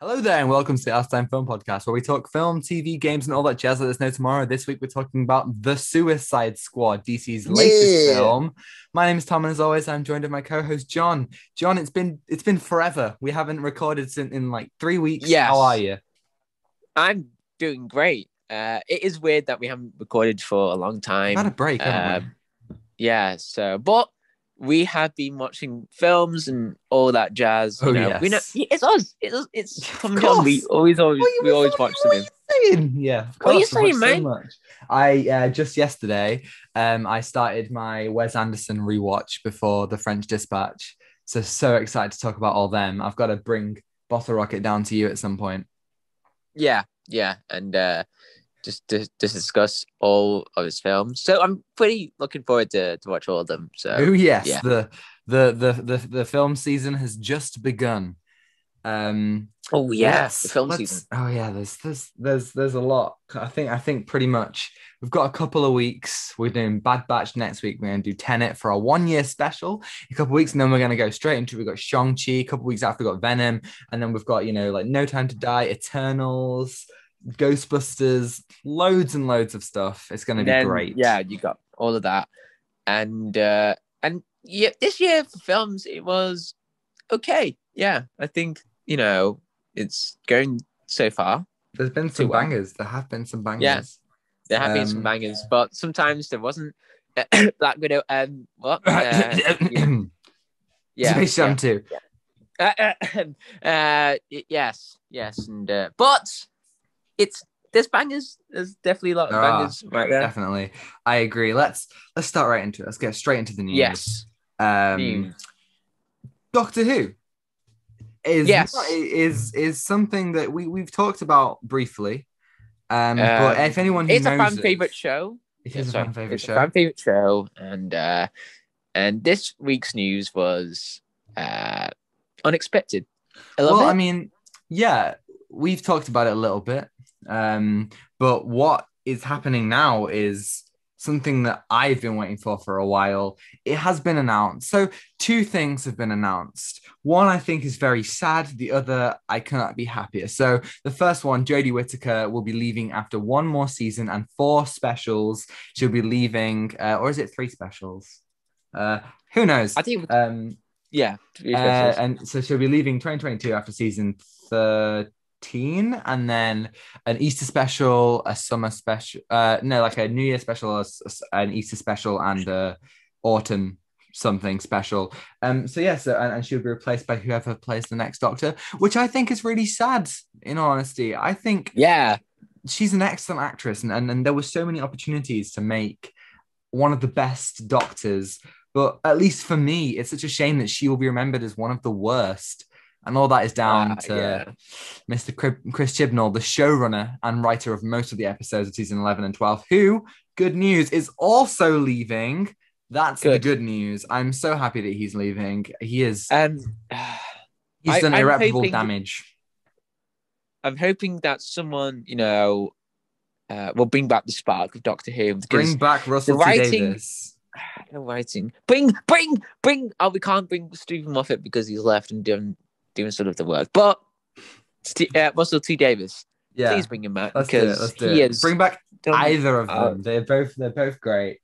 Hello there, and welcome to the Our Time Film Podcast, where we talk film, TV, games, and all that jazz. Let us know tomorrow. This week, we're talking about The Suicide Squad, DC's latest Yeah, film. My name is Tom, and as always, I'm joined by my co-host John. John, it's been forever. We haven't recorded in like 3 weeks. How are yes, you? I'm doing great. It is weird that we haven't recorded for a long We've had a time. break, haven't we? But we have been watching films and all that jazz. Oh We know yes, it's us. It's of Tom and John. We course. always, What always, are you, we always watch what are something. you saying? Yeah, of What are you course. We've watched saying, so man? much. I just yesterday, I started my Wes Anderson rewatch before The French Dispatch. So excited to talk about all them. I've got to bring Bottle Rocket down to you at some point. Yeah, and just discuss all of his films. So I'm pretty looking forward to watch all of them. Oh So yes, yeah. the film season has just begun. Oh yeah, the film season. Let's oh yeah, there's a lot. I think pretty much we've got a couple of weeks. We're doing Bad Batch next week. We're gonna do Tenet for a 1 year special. A couple of weeks, and then we're gonna go straight into we've got Shang-Chi, a couple of weeks after we've got Venom, and then we've got, like No Time to Die, Eternals, Ghostbusters, loads and loads of stuff. It's gonna And be then great. yeah, you got all of that, and yeah, this year for films it was okay. Yeah, I think it's going so far There's been too some well. bangers. There have been some Yeah, bangers. there have been some Um, bangers, but sometimes there wasn't. Black Widow. What? Yeah, Space Jam yeah. 2. Yes, and but it's there's bangers. There's definitely a lot There of are, bangers right there. definitely. I agree. Let's start right into it. Let's get straight into the news. Yes, Um, news. Doctor Who is not, Yes. is something that we've talked about briefly. But if anyone who It's a knows fan favorite us, show. it Yeah, is a fan sorry, favorite it's a show. fan favorite show, and this week's news was uh unexpected. A little Well, I bit. mean, yeah, we've talked about it a little bit. Um, but what is happening now is something that I've been waiting for a while. It has been announced. So, two things have been announced. One I think is very sad, the other I cannot be happier. So, the first one, Jodie Whittaker will be leaving after one more season and four specials. She'll be leaving, or is it three specials? Who knows? I think it was, Um, yeah, three specials. and so she'll be leaving 2022 after season 13, and then an Easter special, a summer special, no, like a New Year special, an Easter special, and a autumn something special. So yeah, and she'll be replaced by whoever plays the next Doctor, which I think is really sad. In all honesty, I think Yeah, she's an excellent actress, and there were so many opportunities to make one of the best doctors. But at least for me, it's such a shame that she will be remembered as one of the worst. And all that is down to yeah, Mr. Chris Chibnall, the showrunner and writer of most of the episodes of season 11 and 12, who, good news, is also leaving. That's the good. good news. I'm so happy that he's leaving. Um, He's done I'm irreparable hoping damage. that someone will bring back the spark of Doctor Who because Bring back the Russell T writing, Davis. the writing, bring. Oh, we can't bring Stephen Moffat because he's left and doing sort of the work. But Russell T Davis, Yeah, please bring him back let's do it. because Let's do he it. has Bring back done. either of them. They're both great,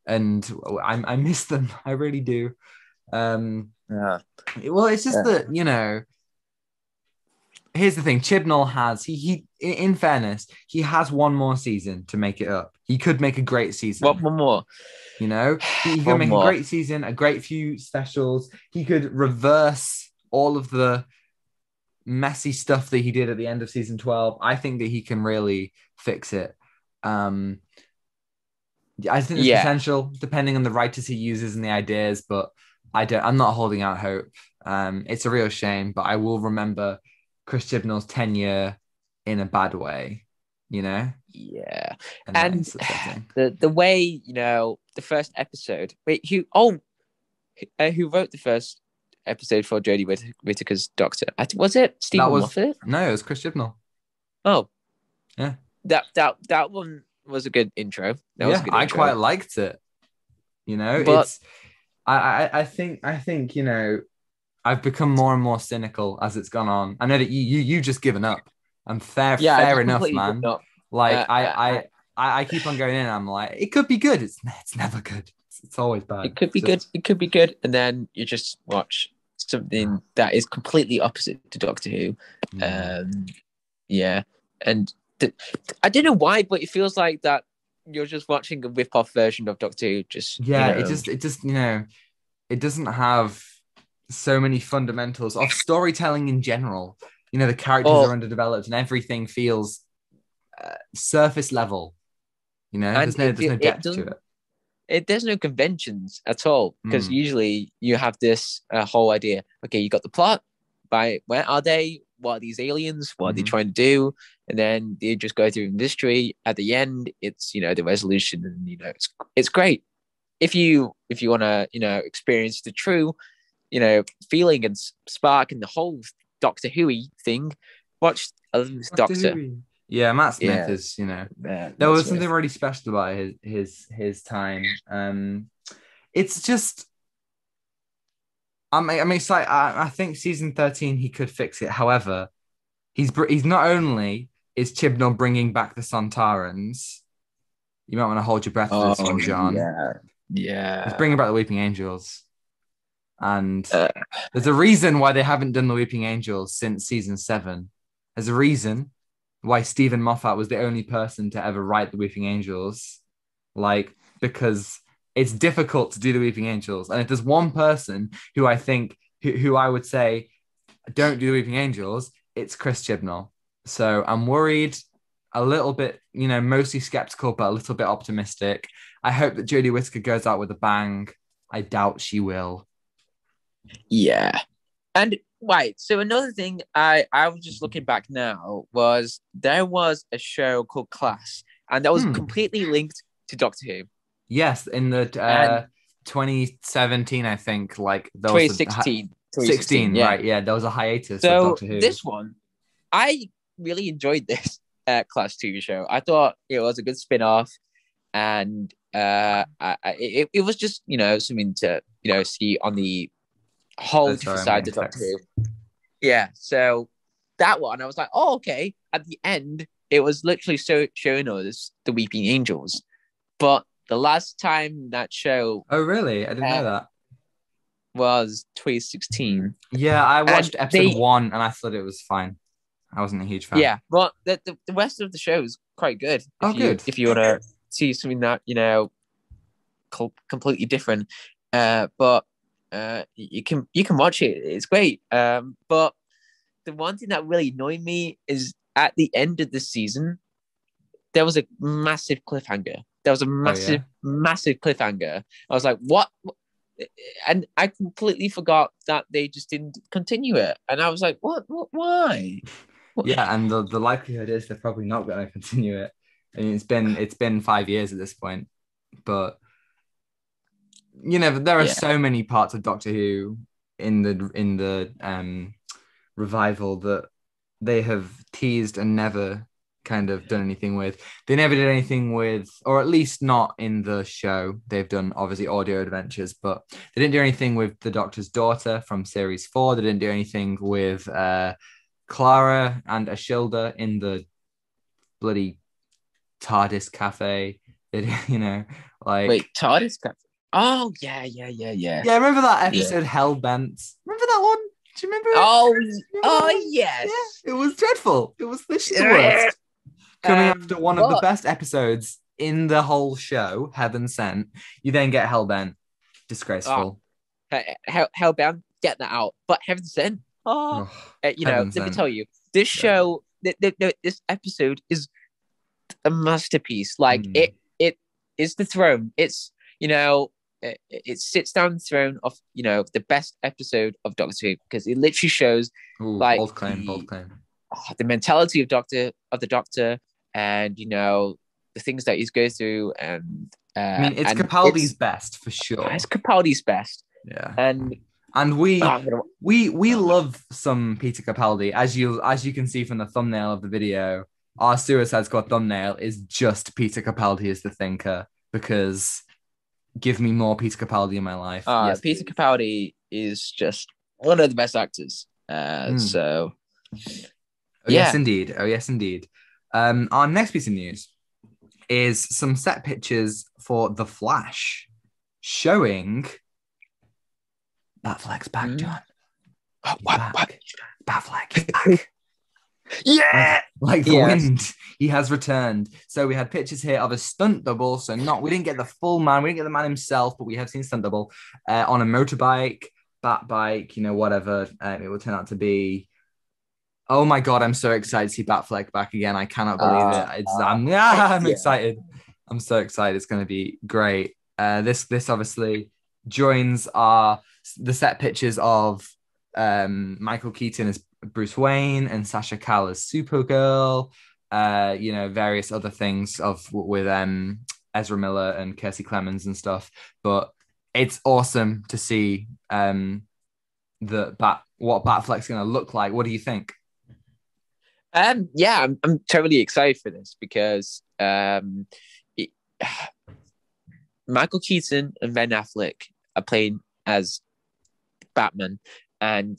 and I miss them. I really do. Um, Yeah, well, it's just yeah. that, here's the thing. Chibnall has he in fairness, he has one more season to make it up. He could make a great What season. one more? He could One make a more. great season, a great few specials. He could reverse all of the messy stuff that he did at the end of season 12. I think that he can really fix it. Um, I think there's Yeah, potential depending on the writers he uses and the ideas, but I'm not holding out hope. It's a real shame, but I will remember Chris Chibnall's tenure in a bad way, you know, yeah. and that And is upsetting. the way the first episode. Wait, who wrote the first episode for Jodie Whittaker's Doctor? Was it That Stephen was Moffat? no, it was Chris Chibnall. Oh, Yeah, that one was a good intro. That was a yeah, good I intro. quite liked it. But It's I think I've become more and more cynical as it's gone on. I know that you just given up. And Yeah, I fair just enough, completely given man. up. Like Uh, uh, uh, I keep on going in. I'm like, it could be good. It's never good. It's always bad. it could be It's good. just It could be good, and then you just watch something that is completely opposite to Doctor Who. yeah. Um, yeah, and I don't know why, but it feels like that you're just watching a rip-off version of Doctor Who. Just Yeah, it just it doesn't have so many fundamentals of storytelling in general. The characters oh, are underdeveloped and everything feels surface level. and There's no it depth to doesn't. it. There's no conventions at all because Mm. usually you have this whole idea. Okay, you got the plot. By where are they? What are these aliens? What are they Hmm. trying to do? And then they just go through mystery. At the end, it's the resolution, and it's great. If you want to experience the true feeling and spark and the whole Doctor Who thing, watch 11th Doctor Doctor. Who. Yeah, Matt Smith Yeah, is, there Matt was something Smith. really special about his time. It's just I'm excited. I think season 13 he could fix it. However, he's not only is Chibnall bringing back the Santarans. You might want to hold your breath for this Oh one, John. yeah, He's yeah. bringing back the Weeping Angels, and Uh, there's a reason why they haven't done the Weeping Angels since season 7. There's a reason why Stephen Moffat was the only person to ever write the Weeping Angels, because it's difficult to do the Weeping Angels, and if there's one person who I think who I would say don't do the Weeping Angels, it's Chris Chibnall. So I'm worried, a little bit, mostly skeptical, but a little bit optimistic. I hope that Jodie Whittaker goes out with a bang. I doubt she will. yeah. And right, so another thing I was just looking back now was there was a show called Class, and that was Hmm. completely linked to Doctor Who. Yes, in the And 2017, I think, like there was a 2016, 16, yeah. right? Yeah, there was a hiatus of So Doctor Who. this one, I really enjoyed this Class TV show. I thought it was a good spin-off, and it was just something to see on the whole Oh, different sorry, I'm side getting of Doctor text. Who. Yeah, so that one, I was like, oh, okay. At the end, it was literally showing us the Weeping Angels. But the last time that show Oh, really? I didn't know aired that. was 2016. Yeah, I And watched episode 1 and I thought it was fine. I wasn't a huge fan. yeah, but the rest of the show is quite good Oh, good. if you want to see something that, completely different. But you can watch it. It's great. But the one thing that really annoyed me is at the end of the season, there was a massive cliffhanger. There was a Oh, yeah. massive cliffhanger. I was like, what? And I completely forgot that they just didn't continue it. And I was like, what? Why? Yeah, and the likelihood is they're probably not going to continue it. I mean, it's been 5 years at this point, but there are Yeah. so many parts of Doctor Who in the revival that they have teased and never kind of done anything with. They never did anything with, or at least not in the show. They've done obviously audio adventures, but they didn't do anything with the Doctor's daughter from series 4. They didn't do anything with Clara and Ashilda in the bloody TARDIS cafe. They, Wait, like, TARDIS Cafe. Oh yeah. yeah, remember that Yeah. episode Hellbent? Remember that one? Do you remember it? Oh, Remember that oh one? yes. Yeah, it was dreadful. It was literally the worst. Coming after one of the But best episodes in the whole show, Heaven Sent, you then get Hellbent. oh, Disgraceful. Hellbound, get that out. But Heaven Sent. Oh, Ugh, Heaven let me Sent. tell you, this Dreadful. show, this episode is a masterpiece. Like Mm. it is the throne. It's it sits down the throne of the best episode of Doctor Who because it literally shows Ooh, like bold claim, bold claim. the mentality of the Doctor, and the things that he's going through, I mean, it's and Capaldi's best for it's sure. Capaldi's best, Yeah. and And we oh, we love some Peter Capaldi, as you can see from the thumbnail of the video. Our Suicide Squad thumbnail is just Peter Capaldi as the thinker, because give me more Peter Capaldi in my life. Yes, Peter please. Capaldi is just one of the best actors. Mm. So Oh yes, yeah. indeed. Oh yes, indeed. Our next piece of news is some set pictures for The Flash, showing Batfleck's back, Mm. John. He's What? back. Batfleck is back. Yeah. Like the Yes. wind, he has returned. So we had pictures here of a stunt double. So we didn't get the full man, we didn't get the man himself, but we have seen stunt double on a motorbike, bat bike, whatever it will turn out to be. Oh my god, I'm so excited to see Batfleck back again. I cannot believe it. I'm Yeah. excited. I'm so excited. It's going to be great. This obviously joins the set pictures of Michael Keaton as Bruce Wayne and Sasha Calle as Supergirl. Various other things with Ezra Miller and Kiersey Clemens and stuff. But it's awesome to see what Batfleck's going to look like. What do you think? Yeah, I'm totally excited for this because it, Michael Keaton and Ben Affleck are playing as Batman, and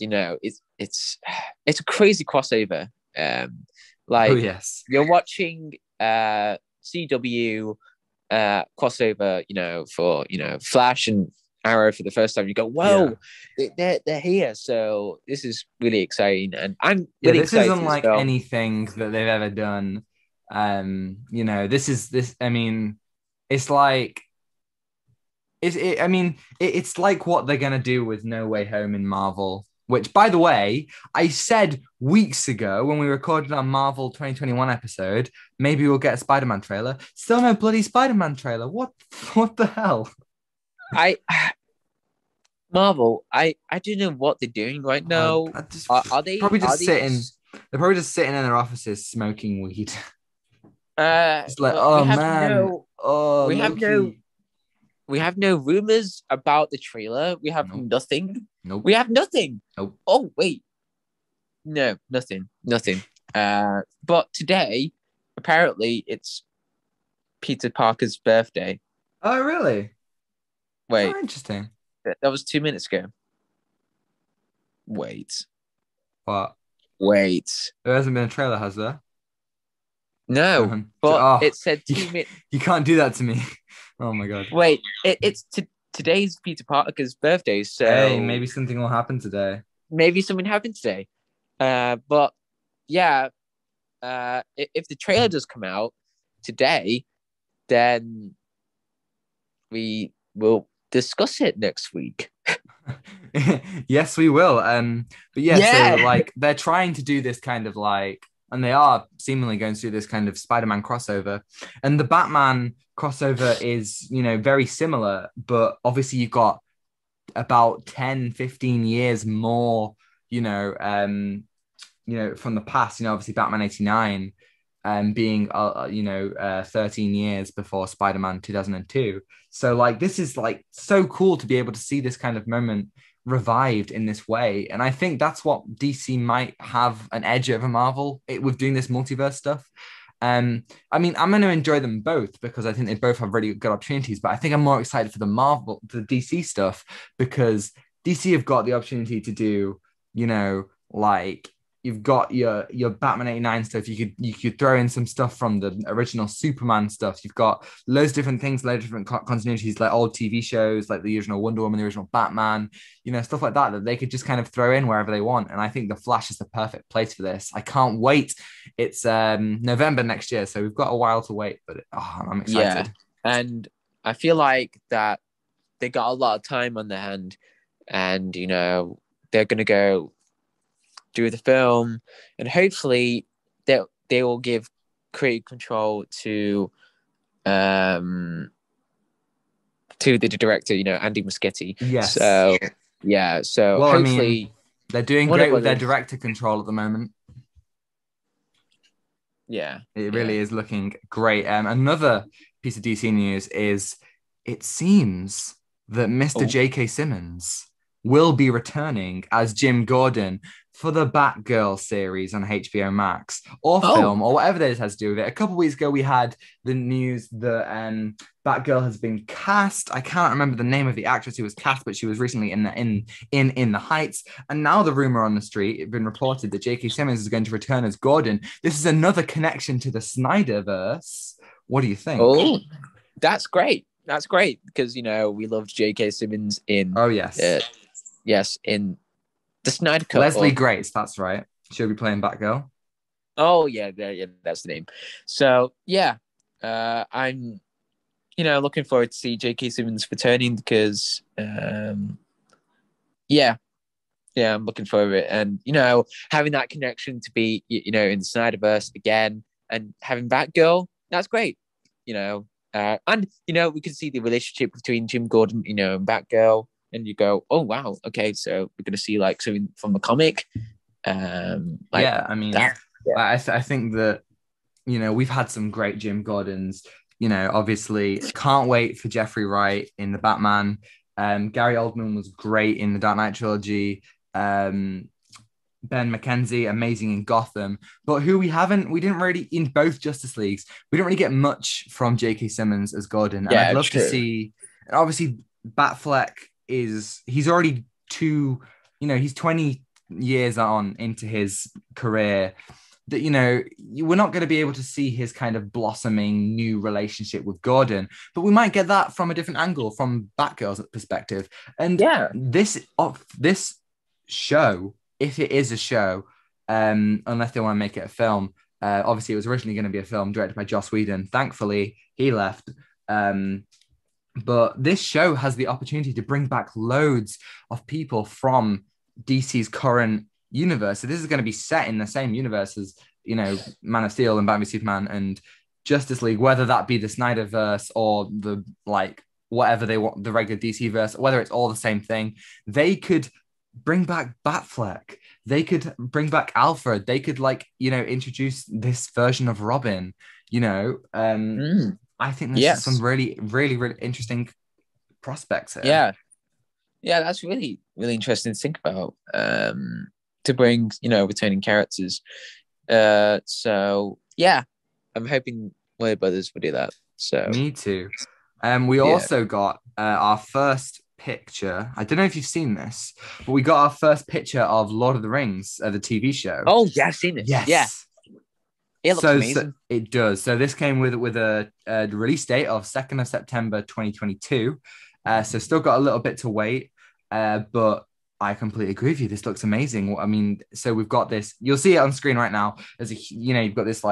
it's a crazy crossover. Oh Like yes. you're watching CW crossover, for Flash and Arrow for the first time. You go, Yeah. whoa, they're here. So this is really exciting, and I'm Yeah, really this excited isn't for this like film. anything that they've ever done. This I mean, it's like it's like what they're gonna do with No Way Home in Marvel. Which, by the way, I said weeks ago when we recorded our Marvel 2021 episode, maybe we'll get a Spider-Man trailer. Still no bloody Spider-Man trailer. What the hell? I Marvel, I don't know what they're doing right now. I just Are they probably are just they sitting. just They're probably just sitting in their offices smoking weed. It's like, well, oh man, oh we have no Loki. we have no rumors about the trailer. We have Nope, nothing. nope, We have nothing. nope. Oh wait, no, nothing. But today, apparently, it's Peter Parker's birthday. Oh really? Oh, Wait, interesting. that was 2 minutes ago. Wait, What? wait. There hasn't been a trailer, has there? No, but Oh, it said you, 2 minutes. you can't do that to me. Oh my god. Wait, it's today's Peter Parker's birthday, Hey, so maybe something will happen today. maybe something happened today. But yeah, if the trailer does come out today, then we will discuss it next week. Yes, we will. But yeah, so Yeah, like they're trying to do this kind of like, and they are seemingly going to do this kind of Spider-Man crossover. And the Batman crossover is, very similar, but obviously you've got about 10, 15 years more, from the past, obviously Batman 89 being 13 years before Spider-Man 2002. So like this is like so cool to be able to see this kind of moment revived in this way. And I think that's what DC might have an edge over Marvel with doing this multiverse stuff. I mean, I'm going to enjoy them both because I think they both have really good opportunities, but I think I'm more excited for the DC stuff because DC have got the opportunity to do, like you've got your Batman 89 stuff. You could throw in some stuff from the original Superman stuff. You've got loads of different things, loads of different continuities, like old TV shows, like the original Wonder Woman, the original Batman, stuff like that they could just kind of throw in wherever they want. And I think the Flash is the perfect place for this. I can't wait. It's November next year, so we've got a while to wait, but I'm yeah, excited. and I feel like that they got a lot of time on their hand, and they're gonna go do the film, and hopefully they will give creative control to the director, Andy Muschietti. Yes. So yeah, so Well, I mean, hopefully they're doing Warner great with their Brothers. director control at the moment. Yeah, It yeah. really is looking great. Another piece of DC news is it seems that Mr. Oh, J.K. Simmons will be returning as Jim Gordon for the Batgirl series on HBO Max or Oh, film or whatever this has to do with it. A couple of weeks ago, we had the news that Batgirl has been cast. I can't remember the name of the actress who was cast, but she was recently in the Heights. And now the rumor on the street, it's been reported that J.K. Simmons is going to return as Gordon. This is another connection to the Snyderverse. What do you think? oh, that's great. That's great because we loved J.K. Simmons in Oh yes, yes, in the Snyder Cut. Leslie Grace. That's right. She'll be playing Batgirl. Oh yeah, that's the name. So yeah, I'm looking forward to see J.K. Simmons returning because yeah, I'm looking forward to it, and having that connection to be in the Snyderverse again and having Batgirl, that's great. And we can see the relationship between Jim Gordon, and Batgirl, and you go, oh wow, okay, so we're gonna see like something from the comic. Yeah, I mean, that. Yeah. I think that we've had some great Jim Gordons. Obviously, can't wait for Jeffrey Wright in the Batman. Gary Oldman was great in the Dark Knight trilogy. Ben McKenzie, amazing in Gotham. But who we didn't really, in both Justice Leagues, we didn't really get much from J.K. Simmons as Gordon. And I'd love to see, and obviously, Batfleck he's already he's 20 years on into his career. That we're not going to be able to see his kind of blossoming new relationship with Gordon, but we might get that from a different angle, from Batgirl's perspective. And this show, if it is a show, unless they want to make it a film, obviously it was originally going to be a film directed by Joss Whedon. Thankfully, he left. But this show has the opportunity to bring back loads of people from DC's current universe. So this is going to be set in the same universe as Man of Steel and Batman v Superman and Justice League, whether that be the Snyderverse or the whatever they want, the regular DC verse, whether it's all the same thing. They could bring back Batfleck. They could bring back Alfred. They could introduce this version of Robin. I think there's some really, really, really interesting prospects here. Yeah, that's really, really interesting to think about. To bring, returning characters. So yeah, I'm hoping Warner Brothers will do that. So me too. We also got our first picture. I don't know if you've seen this, but we got our first picture of Lord of the Rings, the TV show. Oh yeah, I've seen it. Yes. Yeah. It looks amazing. So it does. So this came with a release date of 2nd of September 2022. So still got a little bit to wait, but I completely agree with you. This looks amazing. I mean, so we've got this. You'll see it on screen right now. As you've got this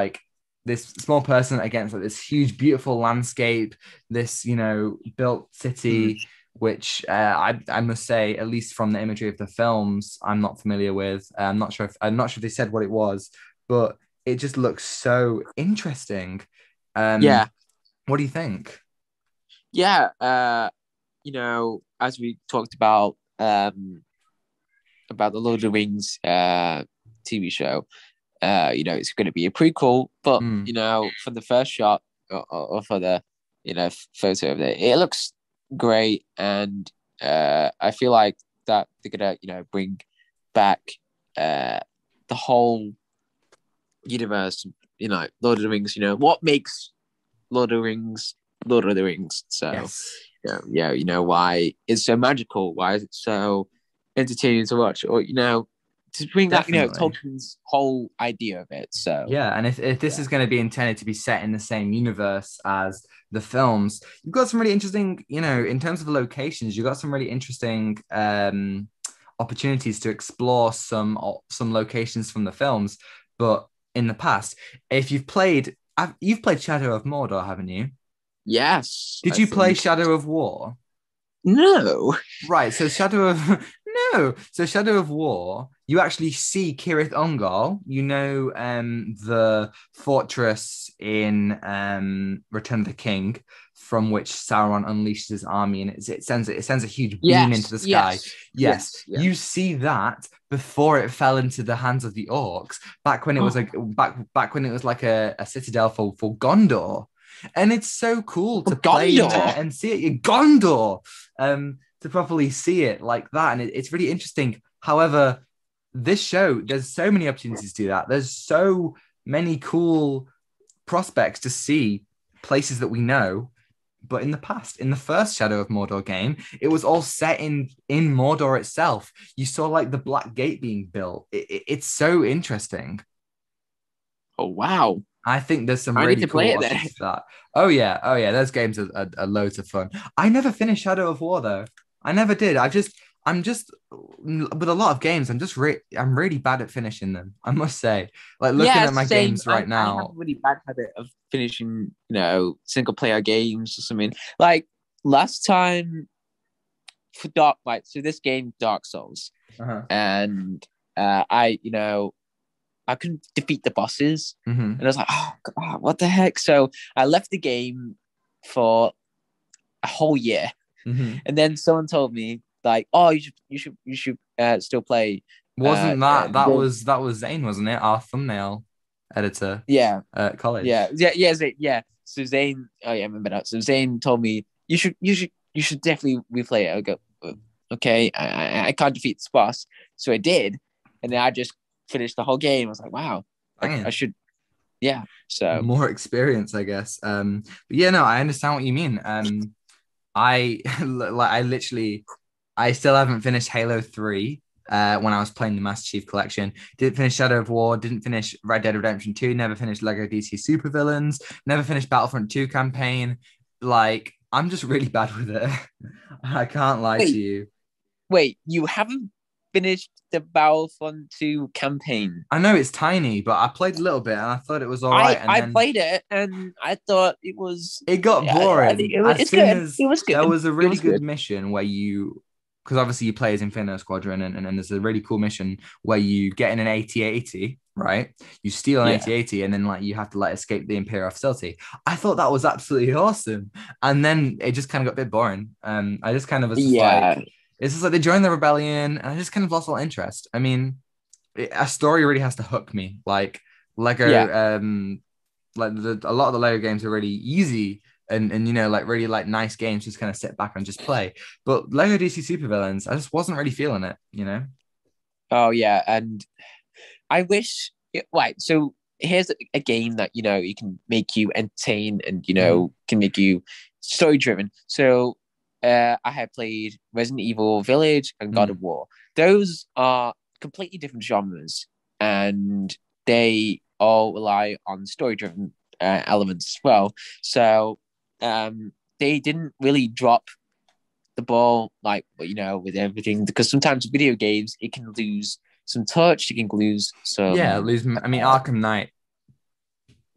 this small person against this huge, beautiful landscape. This built city, which I must say, at least from the imagery of the films, I'm not familiar with. I'm not sure if they said what it was, but it just looks so interesting. What do you think? Yeah, as we talked about the Lord of the Rings TV show, it's going to be a prequel, but from the first shot or for the photo of it looks great, and I feel like that they're gonna bring back the whole universe, Lord of the Rings. What makes Lord of the Rings Lord of the Rings? So why it's so magical, why is it so entertaining to watch, or to bring that Tolkien's whole idea of it. So and if this is going to be intended to be set in the same universe as the films, you've got some really interesting, in terms of the locations, you've got some really interesting opportunities to explore some locations from the films. But in the past, if you've played Shadow of Mordor, haven't you? Yes. Did you play Shadow of War? No. Right. So Shadow of War, you actually see Cirith Ungol, the fortress in Return of the King, from which Sauron unleashes his army, and it sends a huge beam into the sky. Yes. You see that before it fell into the hands of the orcs, back when it was like a citadel for Gondor. And it's so cool to play there and see it. Gondor. To to properly see it like that, and it's really interesting. However, this show, there's so many opportunities to do that. There's so many cool prospects to see places that we know. But in the past, in the first Shadow of Mordor game, it was all set in Mordor itself. You saw like the Black Gate being built. It's so interesting. Oh wow! I think there's some I need really to play cool it then. options for that. Oh yeah. Those games are loads of fun. I never finished Shadow of War though. I never did. I'm just with a lot of games. I'm really bad at finishing them. I must say. Like looking Yeah, at my same. games right I have a now. really bad habit of finishing, single player games or something. Like last time for Dark Light, so this game Dark Souls, Uh-huh. and I couldn't defeat the bosses, and I was like, oh God, what the heck? So I left the game for a whole year, Mm-hmm. and then someone told me like, oh, you should still play. Wasn't that The, was Zane, wasn't it? Our thumbnail editor yeah, at yeah, college. yeah, yeah, yeah. So Zane, oh yeah, I remember that. So Zane told me you should definitely replay it. I go, okay, I can't defeat this boss, so I did, and then I just finished the whole game. I was like, wow, I Banging. should, yeah. So More experience, I guess. But yeah, no, I understand what you mean. I like I still haven't finished Halo 3 when I was playing the Master Chief Collection. Didn't finish Shadow of War, didn't finish Red Dead Redemption 2, never finished Lego DC Supervillains, never finished Battlefront 2 campaign. Like, I'm just really bad with it. I can't lie to wait, you. wait, you haven't finished the Battlefront 2 campaign? I know it's tiny, but I played a little bit and I thought it was all right. I And I then played it and I thought it was. it got I think boring as it's soon good. as It was there good. was a It really was good good. mission where because obviously you play as Inferno Squadron, and there's a really cool mission where you get in an AT-AT, right? You steal an Yeah, AT-AT and then like you have to like escape the Imperial facility. I thought that was absolutely awesome. And then it just kind of got a bit boring. I just kind of was just like, yeah, it's just like they joined the rebellion and I just kind of lost all interest. I mean, a story really has to hook me. Like yeah. Lego, a lot of the Lego games are really easy and like really like nice games, just kind of sit back and just play. But Lego DC Supervillains, I just wasn't really feeling it. Oh yeah, and I wish. Right, so here's a game that you can make you entertain and Mhm. can make you story driven. So I have played Resident Evil Village and God Mm. of War. Those are completely different genres, and they all rely on story driven elements as well. So they didn't really drop the ball like with everything, because sometimes video games it can lose some touch, it can lose Yeah, some I mean, Arkham Knight.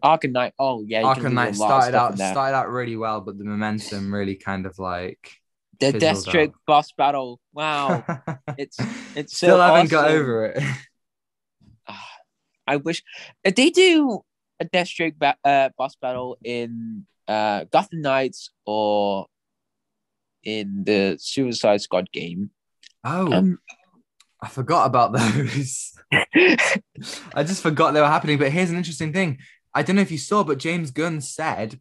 Arkham Knight. Oh yeah, you can Arkham lose a Knight lot of stuff in there. started out really well, but the momentum really kind of like The fizzled Deathstroke out. boss battle. Wow, it's so Still haven't got awesome. over it. I wish they do a Deathstroke boss battle in Gotham Knights or in the Suicide Squad game. Oh, Um, I forgot about those. I just forgot they were happening. But here's an interesting thing. I don't know if you saw, but James Gunn said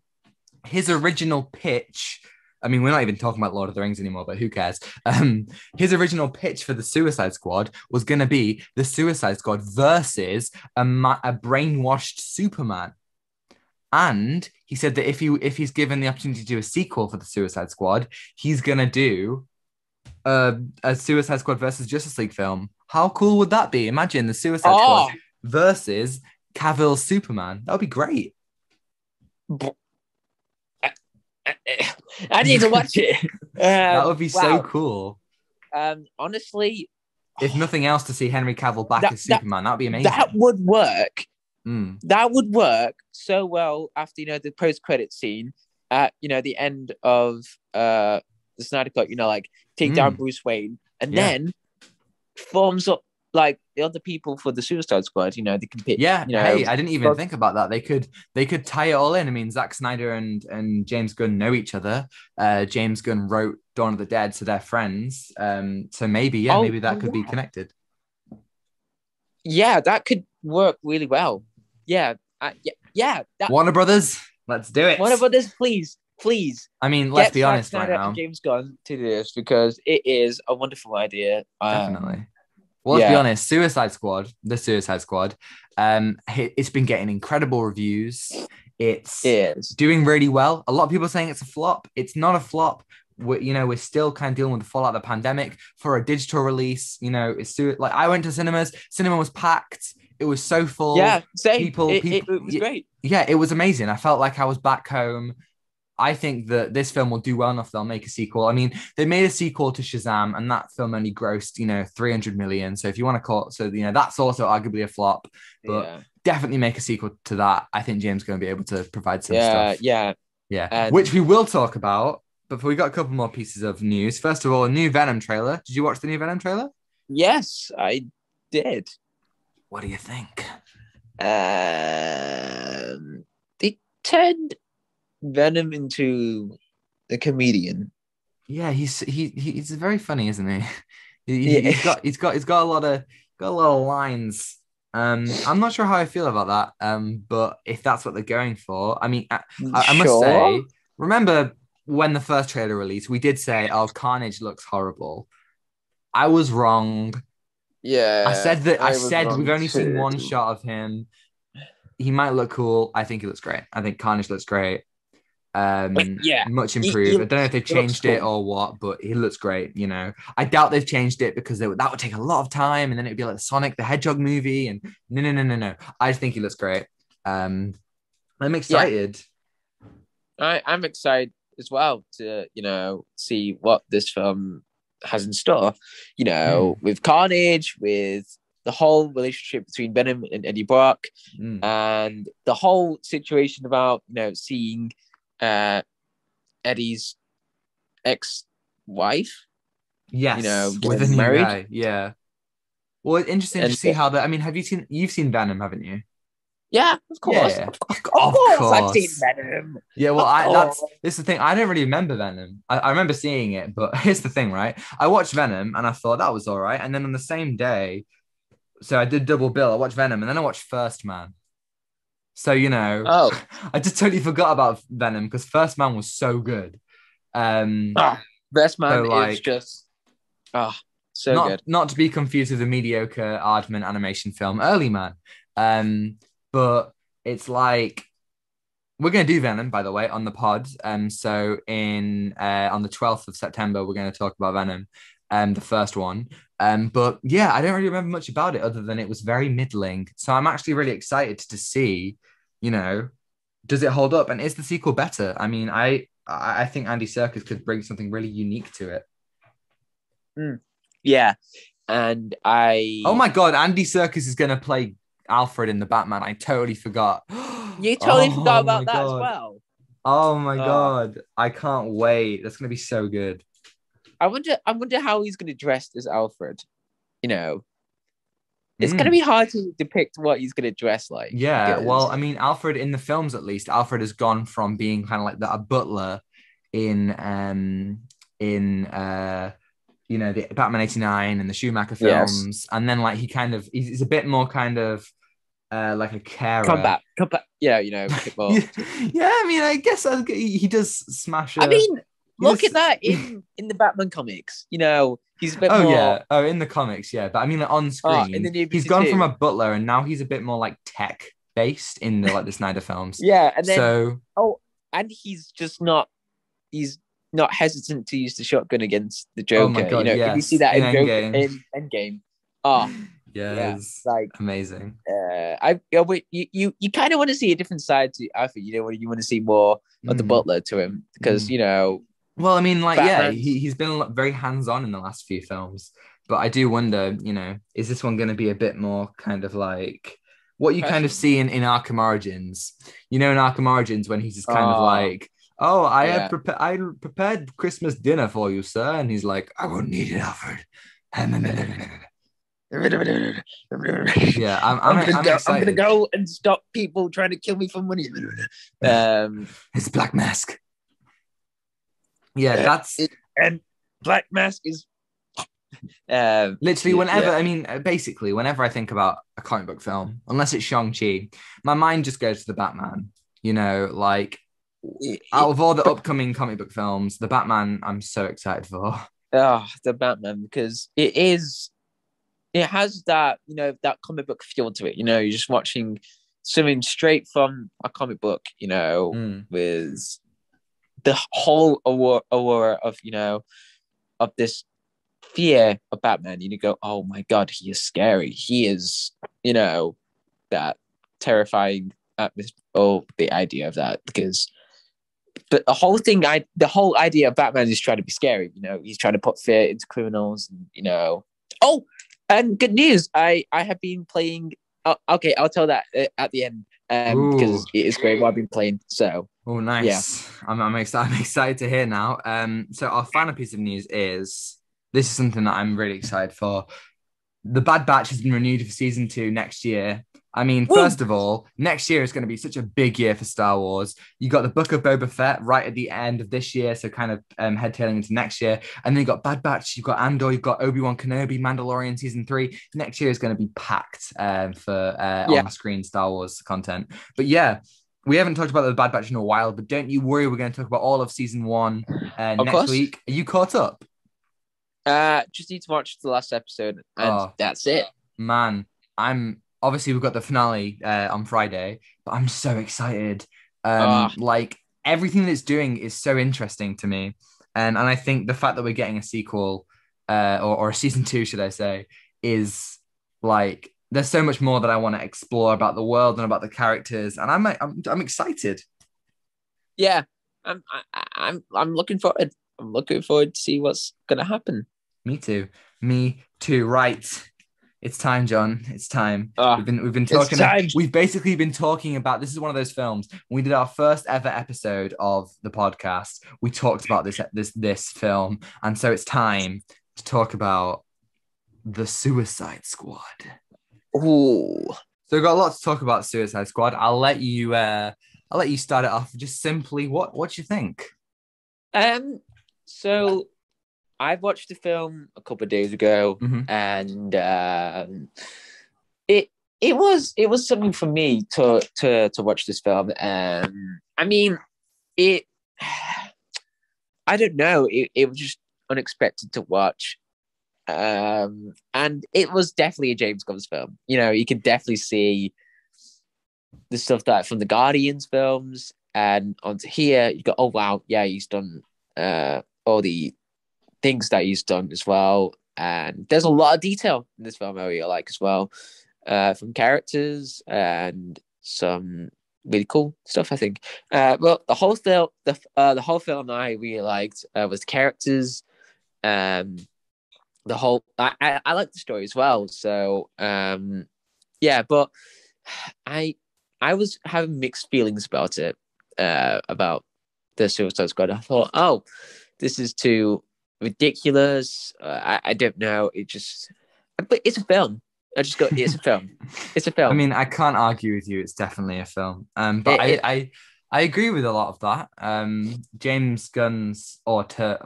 his original pitch. I mean, we're not even talking about Lord of the Rings anymore, but who cares? His original pitch for the Suicide Squad was going to be the Suicide Squad versus a brainwashed Superman. And he said that if he's given the opportunity to do a sequel for the Suicide Squad, he's going to do a Suicide Squad versus Justice League film. How cool would that be? Imagine the Suicide Squad oh, versus Cavill's Superman. That would be great. I need to watch it. That would be so Wow. cool. Honestly, If nothing else, to see Henry Cavill back that as that Superman, that would be that amazing. would work. Mm. That would work so well after the post credit scene at the end of the Snyder Cut. Like take down Mm. Bruce Wayne, and Yeah. then forms up like the other people for the Suicide Squad. They can pick. Yeah. Hey, I didn't even but- think about that. They could tie it all in. I mean, Zack Snyder and James Gunn know each other. James Gunn wrote Dawn of the Dead, so they're friends. So maybe that could be connected. Yeah, that could work really well. Yeah, yeah. Warner Brothers, let's do it. Warner Brothers, please. please I mean, let's get be Zack honest right Snyder and now. James Gunn to do this because it is a wonderful idea. Definitely. Well, let's be Yeah, honest. The Suicide Squad, it's been getting incredible reviews. It's it is. doing really well. A lot of people are saying it's a flop. It's not a flop. We're still kind of dealing with the fallout of the pandemic. For a digital release, like I went to cinemas. Cinema was packed. It was so full. Yeah, same. People, It was great. yeah, it was amazing. I felt like I was back home. I think that this film will do well enough. They'll make a sequel. I mean, they made a sequel to Shazam, and that film only grossed, 300 million. So if you want to call it, that's also arguably a flop. But Yeah, definitely make a sequel to that. I think James is going to be able to provide some yeah, stuff. yeah. Yeah, which And we will talk about. But we got a couple more pieces of news. First of all, a new Venom trailer. Did you watch the new Venom trailer? yes, I did. What do you think? They turned Venom into a comedian. Yeah, he's very funny, isn't he? Yeah, He's got a lot of lines. I'm not sure how I feel about that. But if that's what they're going for, I mean, I must sure. say, remember when the first trailer released, we did say, "Oh, Carnage looks horrible." I was wrong. I Yeah, said that. I I was said we've wrong only seen too. one shot of him. He might look cool. I think he looks great. I think Carnage looks great. Yeah, Much he improved. I don't know if they've looks changed it cool. or what, but he looks great. I doubt they've changed it because that would take a lot of time, and then it'd be like the Sonic the Hedgehog movie. And no, no, no, no, no. I just think he looks great. Um, I'm Yeah, excited. I'm excited as well to see what this film has in store. Mm, With Carnage, with the whole relationship between Venom and Eddie Brock, mm. and the whole situation about seeing uh, Eddie's ex-wife, Yes, with a getting new married, guy. Yeah. Well, it's interesting to and see how that. I mean, you've seen Venom, haven't you? yeah, of course, Yeah, of of course, I've seen course. Venom, Yeah, well, of course. this is the thing. I don't really remember Venom. I remember seeing it, but here's the thing, right? I watched Venom and I thought that was all right. And then on the same day, so I did double bill. I watched Venom and then I watched First Man. So, Oh, I just totally forgot about Venom because First Man was so good. Um, Best so Man is like just so not good. not to be confused with the mediocre Aardman animation film Early Man. But it's like we're going to do Venom, by the way, on the pod. So on the 12th of September, we're going to talk about Venom, the first one. But yeah, I don't really remember much about it other than it was very middling. So I'm actually really excited to see, you know, does it hold up and is the sequel better? I mean, I think Andy Serkis could bring something really unique to it. Mm. Yeah, and Oh I my God, Andy Serkis is going to play Alfred in the Batman. I totally forgot. you totally forgot Oh my about that as God. well. Oh my Oh, God. I can't wait. That's going to be so good. I wonder how he's going to dress as Alfred. You know, it's going to Mm. be hard to depict what he's going to dress like Yeah. Well, because I mean, Alfred in the films, at least, Alfred has gone from being kind of like a butler in the Batman 89 and the Schumacher yes, films. And then like he's a bit more kind of like a carer. combat. Yeah, kickball. Yeah, yeah, I mean, I guess he does smash I a mean, he look at does that in the Batman comics. He's a bit Oh more. yeah. Oh, in the comics, yeah. But I mean, like, on In the screen, new he's Fifty gone from a Two. butler and now he's a bit more like tech based in the Snyder films. Yeah, and then So, and he's just not. He's not hesitant to use the shotgun against the oh my Joker. God, If you see yes, that in in Joker Endgame, in Endgame, oh yeah, yes, like amazing. you kind of want to see a different side to Alfred. You want to see more of the Mm, butler to him because mm. Well, I mean, like, yeah, Batman's he's been very hands on in the last few films, but I do wonder, is this one going to be a bit more kind of like what you kind of professional. see in Arkham Origins? In Arkham Origins when he's just kind of Oh like, "Oh, yeah, I prepared Christmas dinner for you, sir," and he's like, "I won't need it, Alfred." Yeah, I'm I'm gonna excited. go and stop people trying to kill me for money. Um, It's Black Mask. Yeah, that's and Black Mask is literally whenever, yeah. I mean, basically, whenever I think about a comic book film, unless it's Shang-Chi, my mind just goes to the Batman. Like out of all the upcoming comic book films, the Batman, I'm so excited for. The Batman, because it has that, that comic book feel to it. You're just watching something straight from a comic book, with the whole aura of, of this fear of Batman. You go, oh my God, he is scary. He is, that terrifying atmosphere. Oh, the idea of that, because but the whole idea of Batman is trying to be scary. He's trying to put fear into criminals, and Oh, and good news! I have been playing. Okay, I'll tell that at the end. Because it is great what I've been playing. So, oh, nice! Yeah. I'm excited to hear now. So our final piece of news is this is something that I'm really excited for. The Bad Batch has been renewed for season 2 next year. I mean, first of all, next year is going to be such a big year for Star Wars. You got the Book of Boba Fett right at the end of this year, so kind of head-tailing into next year. And then you got Bad Batch, you've got Andor, you've got Obi-Wan Kenobi, Mandalorian season 3. Next year is going to be packed for on-screen Star Wars content. But yeah, we haven't talked about the Bad Batch in a while, but don't you worry, we're going to talk about all of season 1 next week. Are you caught up? Just need to watch the last episode, and that's it. Man, obviously we've got the finale on Friday, but I'm so excited. Like everything that it's doing is so interesting to me, and I think the fact that we're getting a sequel, or a season 2, should I say, is like there's so much more that I want to explore about the world and about the characters, and I'm excited. Yeah, I'm looking forward. I'm looking forward to see what's gonna happen. Me too. Right. It's time, John. It's time. We've been talking. We've basically been talking about. This is one of those films. When we did our first ever episode of the podcast, we talked about this film, and so it's time to talk about the Suicide Squad. Ooh. So we've got a lot to talk about Suicide Squad. I'll let you start it off. Just simply, what do you think? So I've watched the film a couple of days ago, and it was something for me to watch this film. I mean, I don't know, it was just unexpected to watch, and it was definitely a James Gunn film. You can definitely see the stuff that from the Guardians films and onto here. You go, oh wow, yeah, he's done all the things that he's done as well, and there's a lot of detail in this film I really like as well, from characters and some really cool stuff, I think. Well, the whole film I really liked was the characters, the whole I like the story as well. So yeah, but I was having mixed feelings about it, about the Suicide Squad. I thought, oh, this is too ridiculous. I don't know. But it's a film. It's a film. It's a film. I mean, I can't argue with you. It's definitely a film. But I agree with a lot of that. James Gunn's auteur,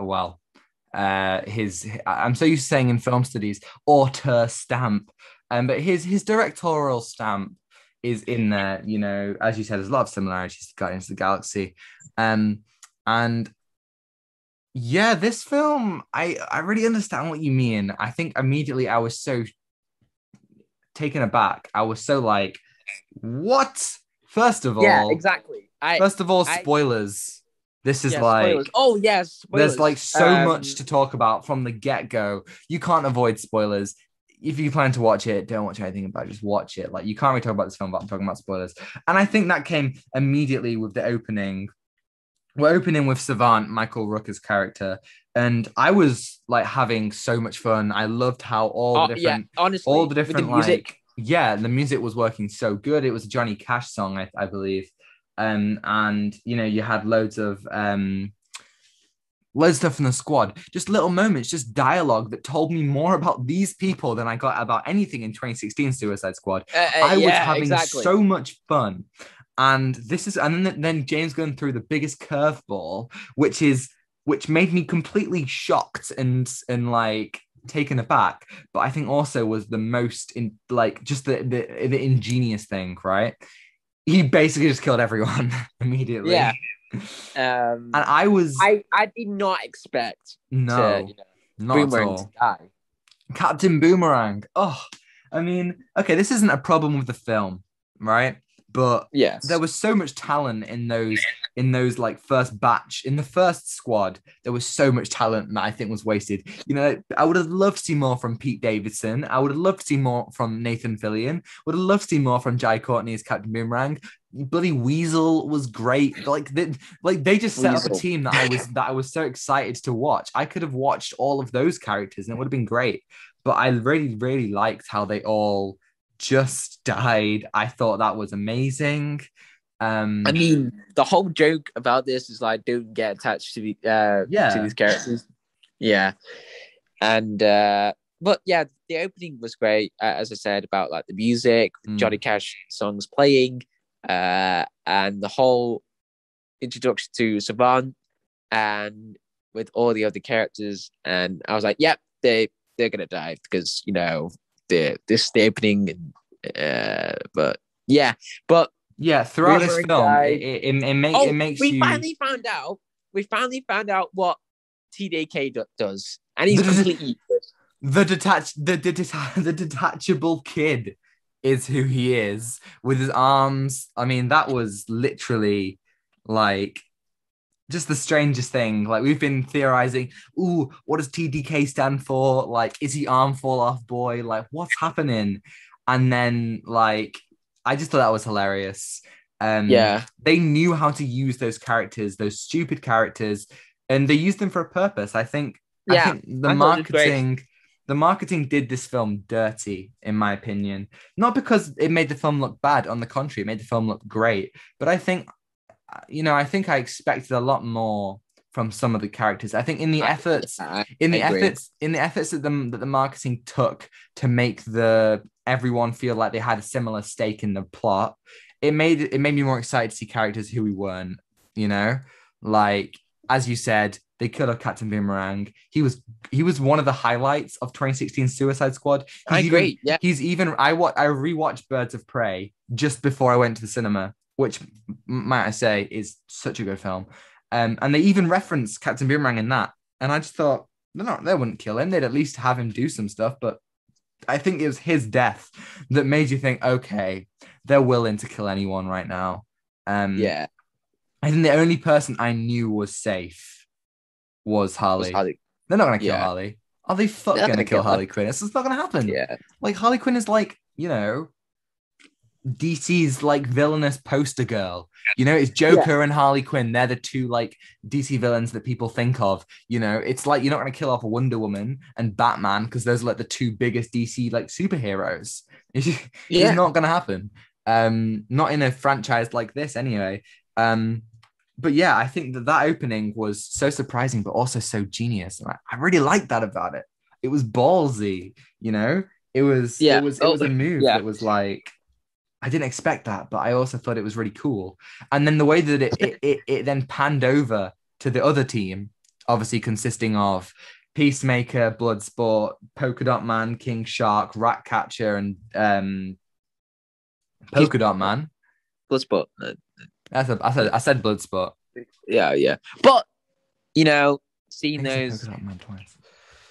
I'm so used to saying in film studies, auteur stamp. But his directorial stamp is in there. As you said, there's a lot of similarities to Guardians of the Galaxy. And yeah, this film, I really understand what you mean. I think immediately I was so taken aback. I was so like, what? First of all, yeah, exactly. Spoilers. This is spoilers. Oh, yes. Spoilers. There's like so much to talk about from the get-go. You can't avoid spoilers. If you plan to watch it, don't watch anything about it. Just watch it. Like, you can't really talk about this film without talking about spoilers. And I think that came immediately with the opening. We're opening with Savant, Michael Rooker's character, and I was like having so much fun. I loved how all the different music. The music was working so good. It was a Johnny Cash song, I believe, and you had loads of stuff in the squad, just little moments, just dialogue that told me more about these people than I got about anything in 2016 Suicide Squad. I was having so much fun. And then James Gunn threw the biggest curveball, which made me completely shocked and like taken aback, but I think also was the most the ingenious thing, right? He basically just killed everyone immediately. Yeah. And I was I did not expect to, no, not at Boomerang to all. die. Captain Boomerang. Oh, I mean, okay, this isn't a problem with the film, right? But there Yes. was so much talent in those like first batch in the first squad. There was so much talent that I think was wasted. You know, I would have loved to see more from Pete Davidson. I would have loved to see more from Nathan Fillion. Would have loved to see more from Jai Courtney as Captain Boomerang. Bloody Weasel was great. They just set up a Weasel. team that I was so excited to watch. I could have watched all of those characters and it would have been great. But I really, really liked how they all just died. I thought that was amazing. I mean, the whole joke about this is like, don't get attached to Yeah. these characters. Yeah, and but yeah, the opening was great. As I said about like the music, Johnny Mm. Cash songs playing, and the whole introduction to Savant, and with all the other characters, and I was like, yep, they're gonna die because the opening, and but yeah, but Yeah, throughout this Boomerang film, died. it Oh, makes we you finally found out. We finally found out what TDK does, and he's the completely useless. the detachable kid is who he is with his arms. I mean, that was literally like just the strangest thing. Like we've been theorizing, ooh, what does TDK stand for? Like, is he arm fall off boy? Like, what's happening? And then like I just thought that was hilarious. Yeah, They knew how to use those characters, those stupid characters, and they used them for a purpose. I yeah. think I thought it was great. the marketing did this film dirty, in my opinion. Not because it made the film look bad, on the contrary, it made the film look great. But I think I think I expected a lot more from some of the characters. I think I agree. in the efforts that the marketing took to make the everyone feel like they had a similar stake in the plot, it made me more excited to see characters who we weren't, you know? Like as you said, they killed off Captain Boomerang. He was one of the highlights of 2016 Suicide Squad. I agree. Yeah, I rewatched Birds of Prey just before I went to the cinema, which might I say is such a good film. And they even reference Captain Boomerang in that. And I just thought they wouldn't kill him. They'd at least have him do some stuff. But I think it was his death that made you think, okay, they're willing to kill anyone right now. Um, yeah. I think the only person I knew was safe was Was Harley. Harley? They're not gonna kill Yeah, Harley. Are they they're fuck not gonna gonna kill kill her. Harley Quinn? It's just not gonna happen. Yeah, Like Harley Quinn is like, DC's like villainous poster girl. It's yeah, Joker and Harley Quinn. They're the two like DC villains that people think of. It's like you're not going to kill off a Wonder Woman and Batman because those are like the two biggest DC like superheroes. It's just yeah, not going to happen. Not in a franchise like this anyway. But yeah, I think that opening was so surprising, but also so genius, and I really liked that about it. It was ballsy. It yeah. was it Oh, was a move yeah, that was like I didn't expect that, but I also thought it was really cool. And then the way that it then panned over to the other team, obviously consisting of Peacemaker, Bloodsport, Polka Dot Man, King Shark, Ratcatcher, and he's Polka Dot Man. Bloodsport. I said Bloodsport. Yeah, yeah. But I seeing think I said Polka those Dot Man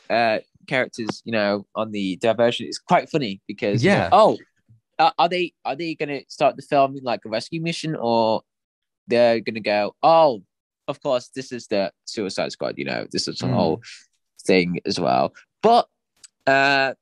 twice. characters, on the diversion, is quite funny because Yeah. are they gonna start the film in like a rescue mission, or they're gonna go, oh, of course, this is the Suicide Squad. This is the whole Mm. thing as well. But the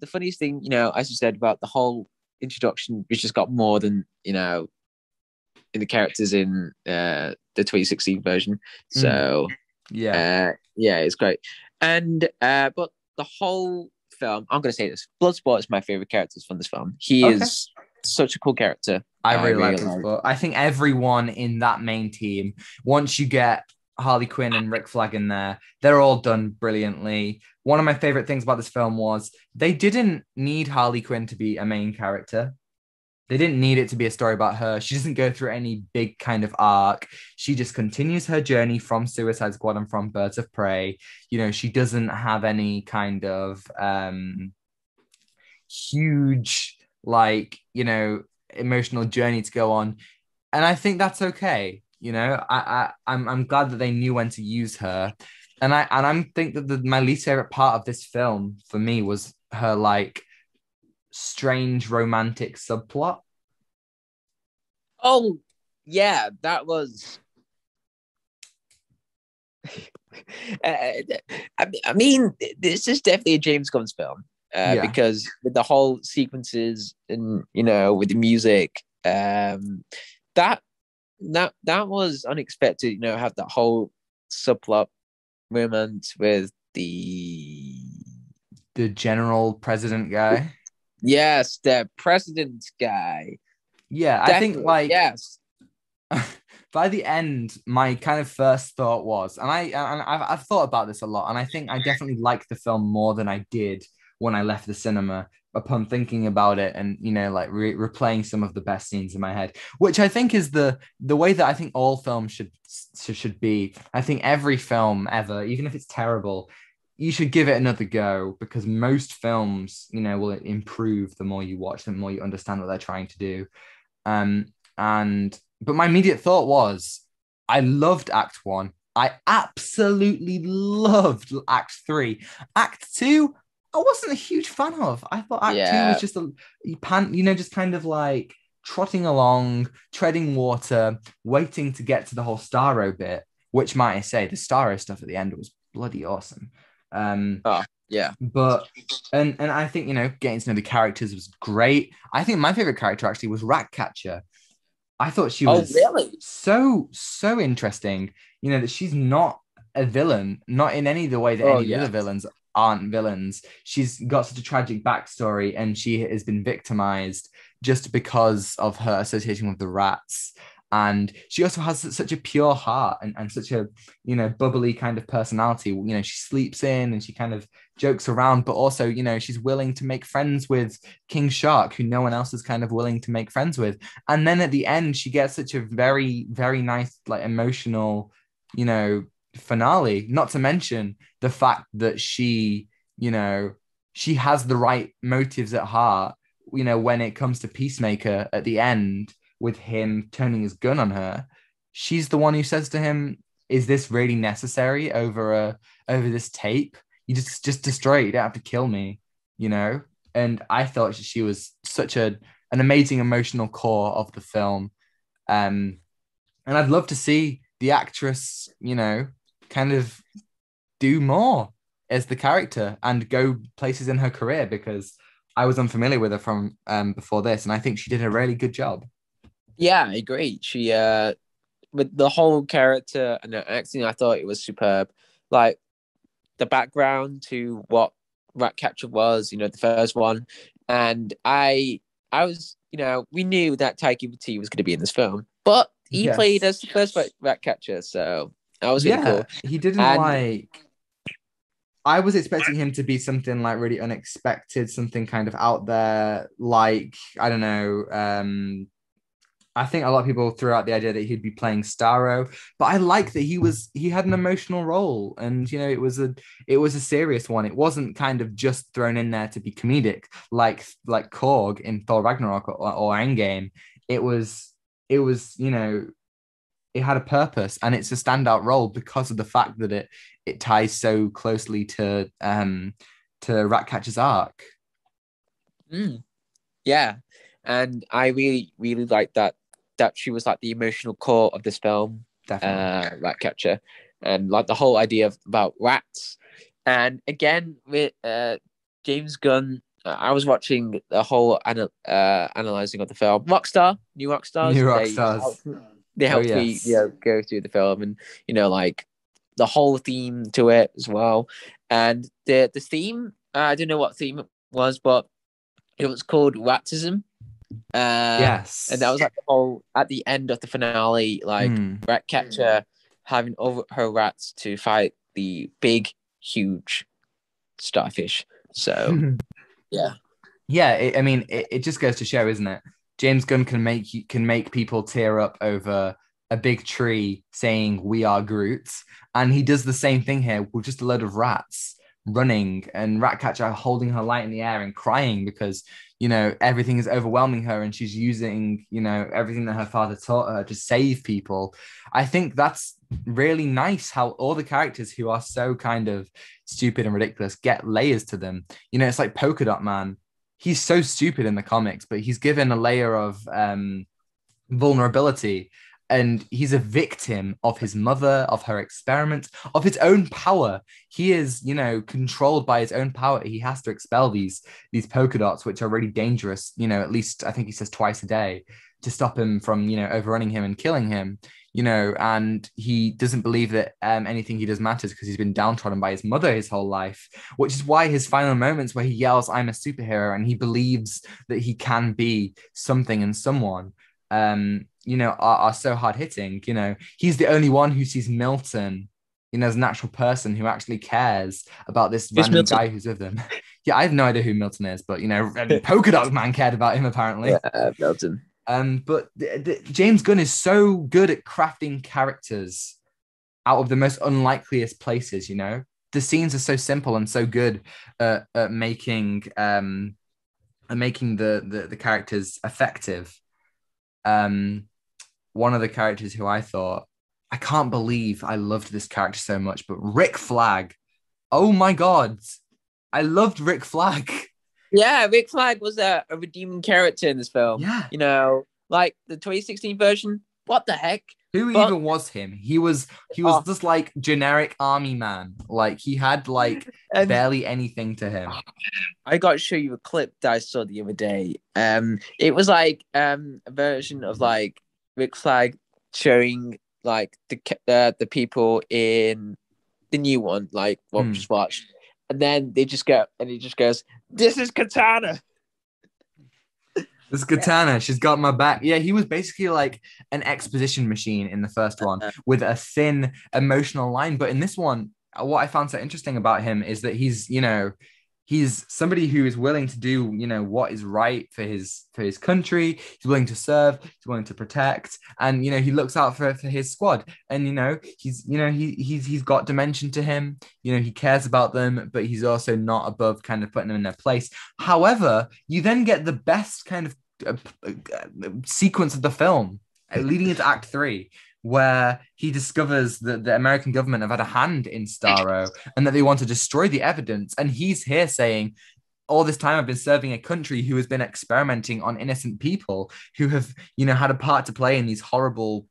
funniest thing, as you said about the whole introduction, which just got more than in the characters in the 2016 version. So Yeah. yeah, it's great. And but the whole film, I'm gonna say this: Bloodsport is my favorite characters from this film. He Okay. is such a cool character. I I really like really like. Bloodsport. I think everyone in that main team, once you get Harley Quinn and Rick Flag in there, they're all done brilliantly. One of my favorite things about this film was they didn't need Harley Quinn to be a main character. They didn't need it to be a story about her. She doesn't go through any big kind of arc. She just continues her journey from Suicide Squad and from Birds of Prey. She doesn't have any kind of huge, like, emotional journey to go on. And I think that's okay. You know, I'm glad that they knew when to use her, and I'm think that my least favorite part of this film for me was her like strange romantic subplot. Oh, yeah, that was. I mean, this is definitely a James Gunn's film Yeah, because with the whole sequences and with the music, that that was unexpected. Have that whole subplot moment with the general president guy. the president guy. Yeah, I think Definitely, like yes. by the end, my kind of first thought was, and I've thought about this a lot, and I think I definitely liked the film more than I did when I left the cinema upon thinking about it, and like replaying some of the best scenes in my head, which I think is the way that I think all films should be. I think every film ever, even if it's terrible, you should give it another go because most films, will improve the more you watch them, the more you understand what they're trying to do. Um, and but my immediate thought was, I loved Act One. I absolutely loved Act Three. Act Two, I wasn't a huge fan of. I thought Act Two was Yeah. just just kind of like trotting along, treading water, waiting to get to the whole Starro bit. Which might I say, the Starro stuff at the end was bloody awesome. Um, Oh, yeah. but and I think getting to know the characters was great. I think my favorite character actually was Ratcatcher. I thought she Oh, was really? so interesting. That she's not a villain, not in any of the way that Oh, any of the yeah. other villains aren't villains. She's got such a tragic backstory, and she has been victimized just because of her association with the rats. And she also has such a pure heart and such a bubbly kind of personality. She sleeps in and she kind of jokes around, but also she's willing to make friends with King Shark, who no one else is kind of willing to make friends with. And then at the end, she gets such a very, very nice, like emotional, you know, finale. Not to mention the fact that you know, she has the right motives at heart, when it comes to Peacemaker at the end with him turning his gun on her. She's the one who says to him, "Is this really necessary over this tape? You just destroy it. You don't have to kill me, you know." And I thought she was such an amazing emotional core of the film. And I'd love to see the actress, kind of do more as the character and go places in her career because I was unfamiliar with her from before this, and I think she did a really good job. Yeah, I agree. She with the whole character and the acting, I thought it was superb. Like the background to what Ratcatcher was, the first one, and I was, we knew that Taika Waititi was going to be in this film, but he played Yes. as the first Ratcatcher, so that was really Yeah, cool. he didn't And like. I was expecting him to be something like really unexpected, something kind of out there, like I don't know. I think a lot of people threw out the idea that he'd be playing Starro, but I like that he had an emotional role, and it was a serious one. It wasn't kind of just thrown in there to be comedic, like Korg in Thor Ragnarok or Endgame. It was it had a purpose, and it's a standout role because of the fact that it ties so closely to Ratcatcher's arc. mm, yeah, and I really really like that she was like the emotional core of this film, Definitely. Ratcatcher, and like the whole idea about rats. And again with James Gunn, I was watching the whole analyzing of the film. New Rockstars, New rock stars. they Oh helped me, yes. go through the film and like the whole theme to it as well. And the theme, I don't know what theme it was, but it was called Ratism. And that Yes. was like the whole at the end of the finale, like Mm. Ratcatcher having over her rats to fight the big, huge starfish. So yeah, Yeah, I mean, it just goes to show, isn't it? James Gunn can make people tear up over a big tree saying "We are Groot," and he does the same thing here with just a load of rats. running, and Ratcatcher holding her light in the air and crying because, everything is overwhelming her and she's using, everything that her father taught her to save people. I think that's really nice how all the characters who are so kind of stupid and ridiculous get layers to them. It's like Polka Dot Man. He's so stupid in the comics, but he's given a layer of vulnerability, and he's a victim of his mother, of her experiments, of his own power. He is, controlled by his own power. He has to expel these polka dots, which are really dangerous, at least I think he says twice a day, to stop him from, overrunning him and killing him. And he doesn't believe that anything he does matters because he's been downtrodden by his mother his whole life, which is why his final moments where he yells, "I'm a superhero," and he believes that he can be something and someone, are so hard hitting. He's the only one who sees Milton, as an actual person who actually cares about this Who's random Milton? guy who's with him. Yeah, I have no idea who Milton is, but Polka Dot Man cared about him apparently. Yeah, Milton. But James Gunn is so good at crafting characters out of the most unlikeliest places. The scenes are so simple and so good at making the characters effective. One of the characters who I can't believe I loved this character so much, but Rick Flag. Oh my God, I loved Rick Flag. Yeah, Rick Flag was a redeeming character in this film. Yeah. Like the 2016 version. What the heck? Who even was him? He was just like generic army man. Like he had like barely anything to him. I got to show you a clip that I saw the other day. It was like a version of like Rick Flag showing like the people in the new one, like what we just watched, and then he just goes, "This is Katana." This Katana, yeah. She's got my back. Yeah, he was basically like an exposition machine in the first one with a thin emotional line. But in this one, what I found so interesting about him is that he's somebody who is willing to do, what is right for his country. He's willing to serve, he's willing to protect, and he looks out for his squad. And he's got dimension to him. He cares about them, but he's also not above kind of putting them in their place. However, you then get the best kind of sequence of the film leading into Act 3, where he discovers that the American government have had a hand in Starro and that they want to destroy the evidence. And he's here saying, all this time I've been serving a country who has been experimenting on innocent people who have, had a part to play in these horrible,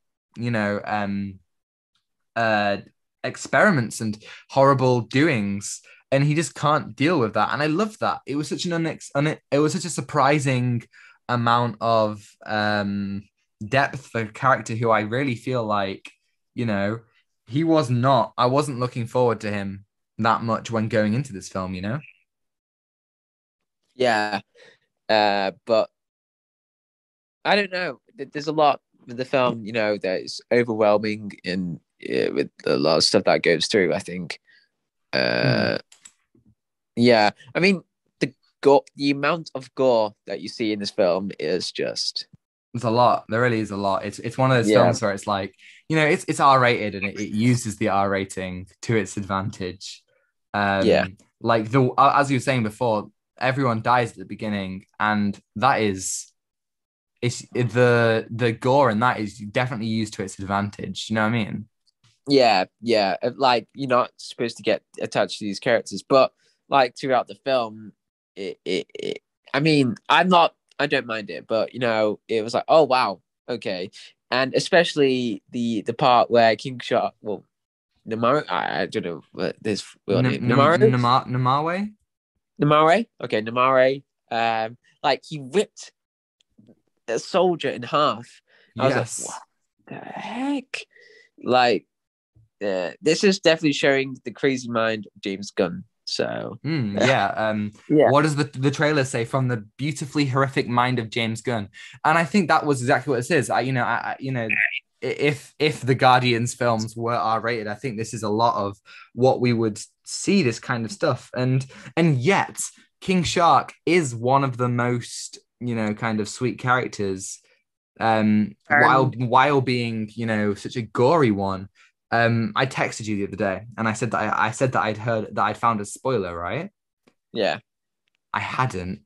experiments and horrible doings. And he just can't deal with that. And I love that. It was such it was such a surprising amount of depth for a character who I really feel like, I wasn't looking forward to him that much when going into this film, Yeah. But I don't know. There's a lot with the film, that is overwhelming and with a lot of stuff that goes through, I think. Yeah. I mean, the amount of gore that you see in this film is just... There's a lot. There really is a lot. It's one of those films where it's like, it's R-rated and it uses the R rating to its advantage. Like as you were saying before, everyone dies at the beginning, and it's the gore in that is definitely used to its advantage. You know what I mean? Yeah. Like, you're not supposed to get attached to these characters, but like throughout the film, I mean, I don't mind it, but it was like, oh wow, okay. And especially the part where King Shark, Namare, I don't know what this real name. Namawe? Namare? Okay, Namare. Like he ripped a soldier in half. I was like, what the heck? Like, this is definitely showing the crazy mind of James Gunn. So what does the trailer say? From the beautifully horrific mind of James Gunn. And I think that was exactly what it says. If the Guardians films were R-rated, I think this is a lot of what we would see, this kind of stuff. And yet King Shark is one of the most kind of sweet characters, while being such a gory one. I texted you the other day, and I said that I'd found a spoiler, right? Yeah. I hadn't,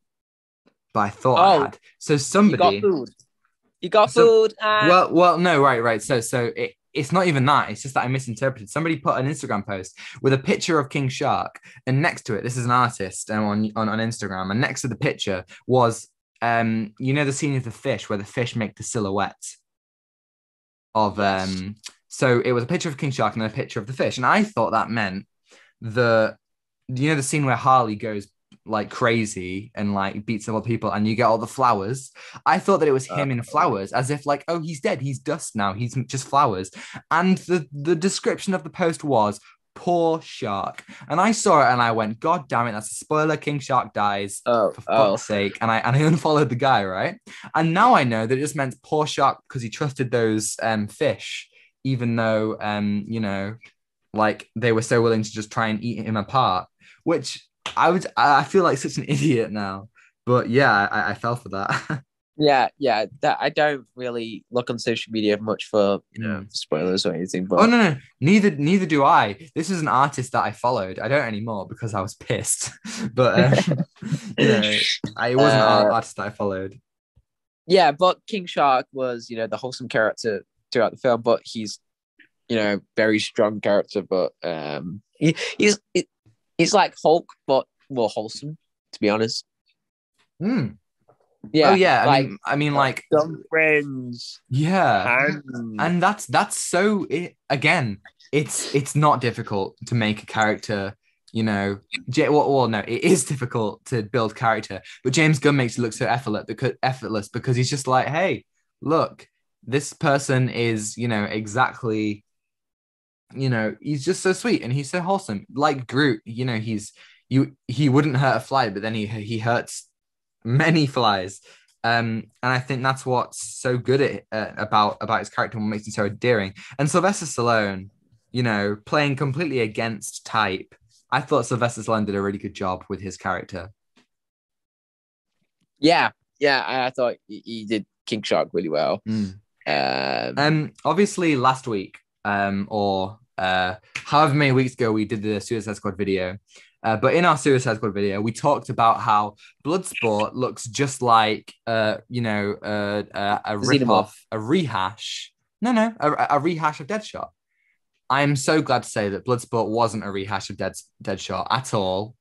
but I thought I Oh, had. So you got somebody, food. You got some food. no, right. So it's not even that. It's just that I misinterpreted. Somebody put an Instagram post with a picture of King Shark, and next to it, this is an artist on Instagram, and next to the picture was you know the scene of the fish where the fish make the silhouette of Yes. so it was a picture of King Shark and then a picture of the fish, and I thought that meant the you know the scene where Harley goes like crazy and like beats up other people and you get all the flowers. I thought that it was him in flowers, as if like, oh, he's dead, he's dust now, he's just flowers. And the description of the post was poor shark. And I saw it and I went, God damn it, that's a spoiler. King Shark dies. Oh, For oh. fuck's sake. And I unfollowed the guy, right? And now I know that it just meant poor shark because he trusted those fish, even though you know, like they were so willing to just try and eat him apart, which I feel like such an idiot now. But yeah, I fell for that. Yeah. That I don't really look on social media much for Mm. spoilers or anything. Oh But no, neither do I. This is an artist that I followed. I don't anymore because I was pissed. But you know, it was an uh, artist that I followed. yeah, but King Shark was the wholesome character throughout the film, but he's very strong character, but he's like Hulk, but more wholesome, to be honest. Mm. Oh Yeah, yeah, like I mean, like some friends, yeah, hand. and that's so again, it's not difficult to make a character. You know, well, no, it is difficult to build character, but James Gunn makes it look so effortless because he's just like, hey, look, this person is, you know, exactly, you know, he's just so sweet and he's so wholesome, like Groot. You know, he wouldn't hurt a fly, but then he hurts many flies. And I think that's what's so good about his character and what makes him so endearing. And Sylvester Stallone, you know, playing completely against type. I thought Sylvester Stallone did a really good job with his character. Yeah, I thought he did King Shark really well. Mm. Um, Obviously last week, or however many weeks ago, we did the Suicide Squad video. But in our Suicide Squad video, we talked about how Bloodsport looks just like, you know, a Xenomorph. rip-off, a rehash. No, a rehash of Deadshot. I am so glad to say that Bloodsport wasn't a rehash of Deadshot at all.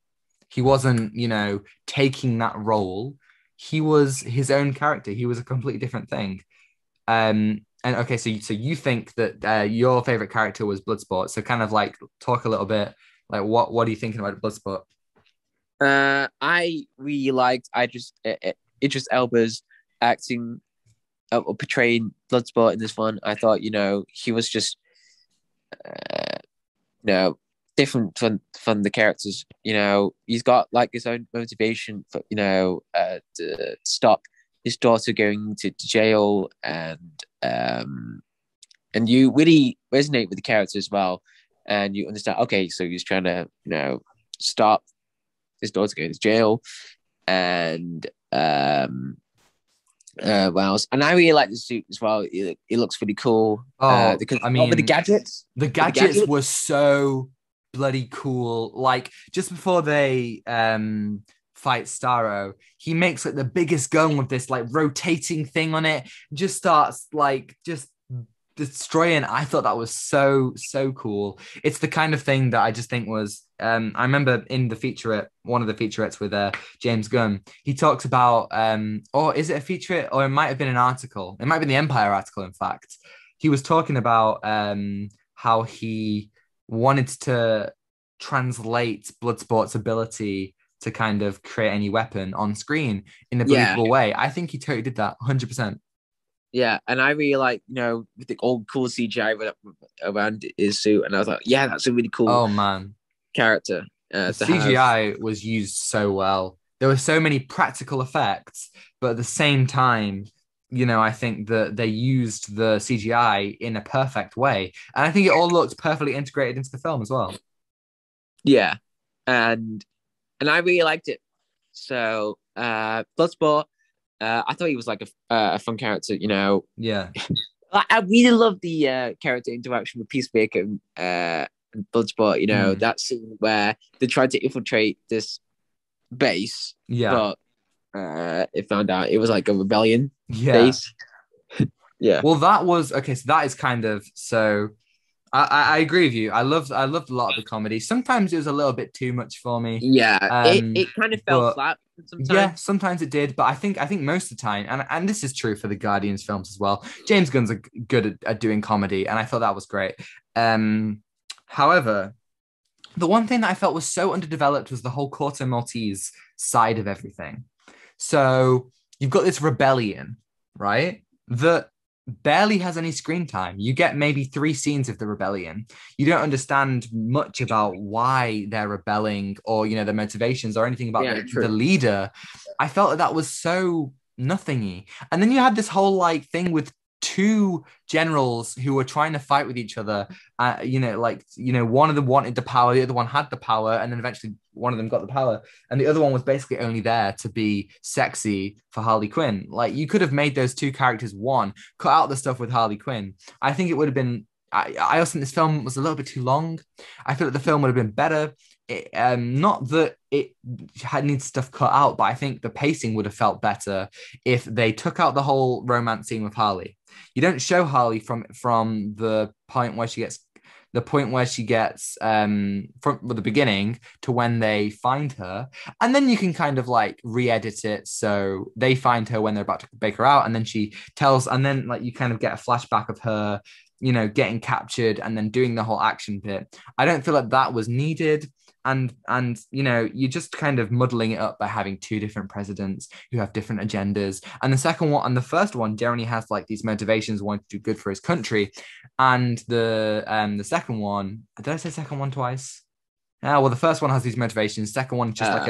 He wasn't, you know, taking that role. He was his own character. He was a completely different thing. And okay, so you think that your favorite character was Bloodsport. So kind of like talk a little bit, like what are you thinking about Bloodsport? I really liked Idris Elba's acting or portraying Bloodsport in this one. I thought he was just uh, you know different from the characters. He's got like his own motivation for to stop his daughter going to jail, and you really resonate with the character as well, and you understand. Okay, so he's trying to stop his daughter going to jail, and what else? And I really like the suit as well. It looks really cool. Oh, Because I with the mean, gadgets, the with the gadgets gadgets, were so bloody cool. Like just before they fight Starro, he makes like the biggest gun with this like rotating thing on it, just starts like just destroying. I thought that was so cool. It's the kind of thing that I just think was I remember in the featurette, one of the featurettes with James Gunn, he talks about or is it a featurette or it might have been an article, it might have been the Empire article, in fact. He was talking about how he wanted to translate Bloodsport's ability to kind of create any weapon on screen in a yeah, believable way. I think he totally did that 100%. yeah. And I really like with the old cool CGI around his suit, and I was like, yeah, that's a really cool Oh man, character the to have. CGI was used so well. There were so many practical effects, but at the same time, you know, I think that they used the CGI in a perfect way. And I think it all looked perfectly integrated into the film as well. Yeah, and I really liked it. So Bloodsport, I thought he was like a fun character. Yeah. Like, I really love the character interaction with Peacemaker and Bloodsport. You know, Mm, that scene where they tried to infiltrate this base, yeah, but it found out it was like a rebellion yeah. base. Yeah. Well, that was okay. So that is kind of so. I agree with you. I loved a lot of the comedy. Sometimes it was a little bit too much for me. Yeah, Um, it kind of fell but flat yeah, sometimes. sometimes it did. But I think most of the time, and this is true for the Guardians films as well. James Gunn's good at doing comedy, and I thought that was great. Um, However, the one thing that I felt was so underdeveloped was the whole Corto Maltese side of everything. So you've got this rebellion, right? That barely has any screen time. You get maybe 3 scenes of the rebellion. You don't understand much about why they're rebelling or their motivations or anything about Yeah, the true. leader. I felt that was so nothingy. And then you had this whole like thing with two generals who were trying to fight with each other. One of them wanted the power, the other one had the power, and then eventually one of them got the power, and the other one was basically only there to be sexy for Harley Quinn. Like, you could have made those two characters one, cut out the stuff with Harley Quinn. I think it would have been. I also think this film was a little bit too long. I feel like the film would have been better. Not that it had needs stuff cut out, but I think the pacing would have felt better if they took out the whole romance scene with Harley. You don't show Harley from the point where she gets from the beginning to when they find her, and then you can kind of like re-edit it so they find her when they're about to bake her out, and then she tells, and then like you kind of get a flashback of her getting captured and then doing the whole action bit. I don't feel like that was needed. And you're just kind of muddling it up by having two different presidents who have different agendas. And the first one generally has like these motivations, wanting to do good for his country. And the second one, did I say second one twice? Yeah, well, the first one has these motivations. Second one, just like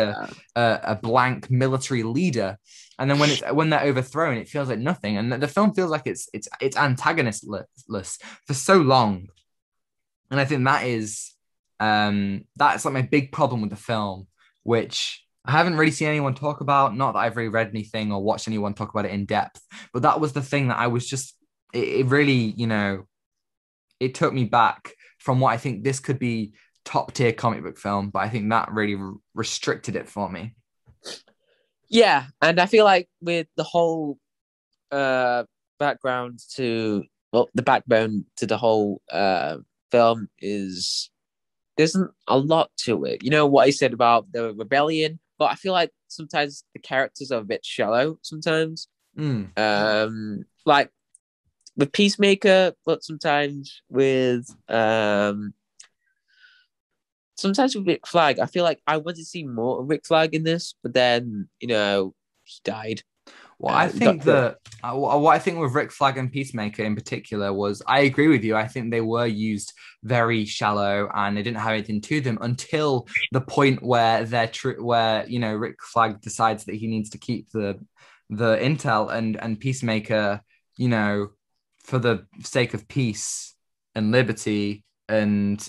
a blank military leader. And then when they're overthrown, it feels like nothing. And the film feels like it's antagonistless for so long. And I think that's like my big problem with the film, which I haven't really seen anyone talk about. Not that I've really read anything or watched anyone talk about it in depth, but that was the thing that I was just it really, it took me back from what I think this could be top tier comic book film, but I think that really restricted it for me. Yeah, and I feel like with the whole background to the backbone to the whole film is there isn't a lot to it. You know what I said about the rebellion, but I feel like sometimes the characters are a bit shallow sometimes. Mm. Like with Peacemaker, but sometimes with Rick Flag, I feel like I wanted to see more of Rick Flag in this, but then he died. Well, I Got think killed. that what I think with Rick Flag and Peacemaker in particular was I agree with you. I think they were used very shallow and they didn't have anything to them until the point where Rick Flag decides that he needs to keep the intel, and Peacemaker, for the sake of peace and liberty and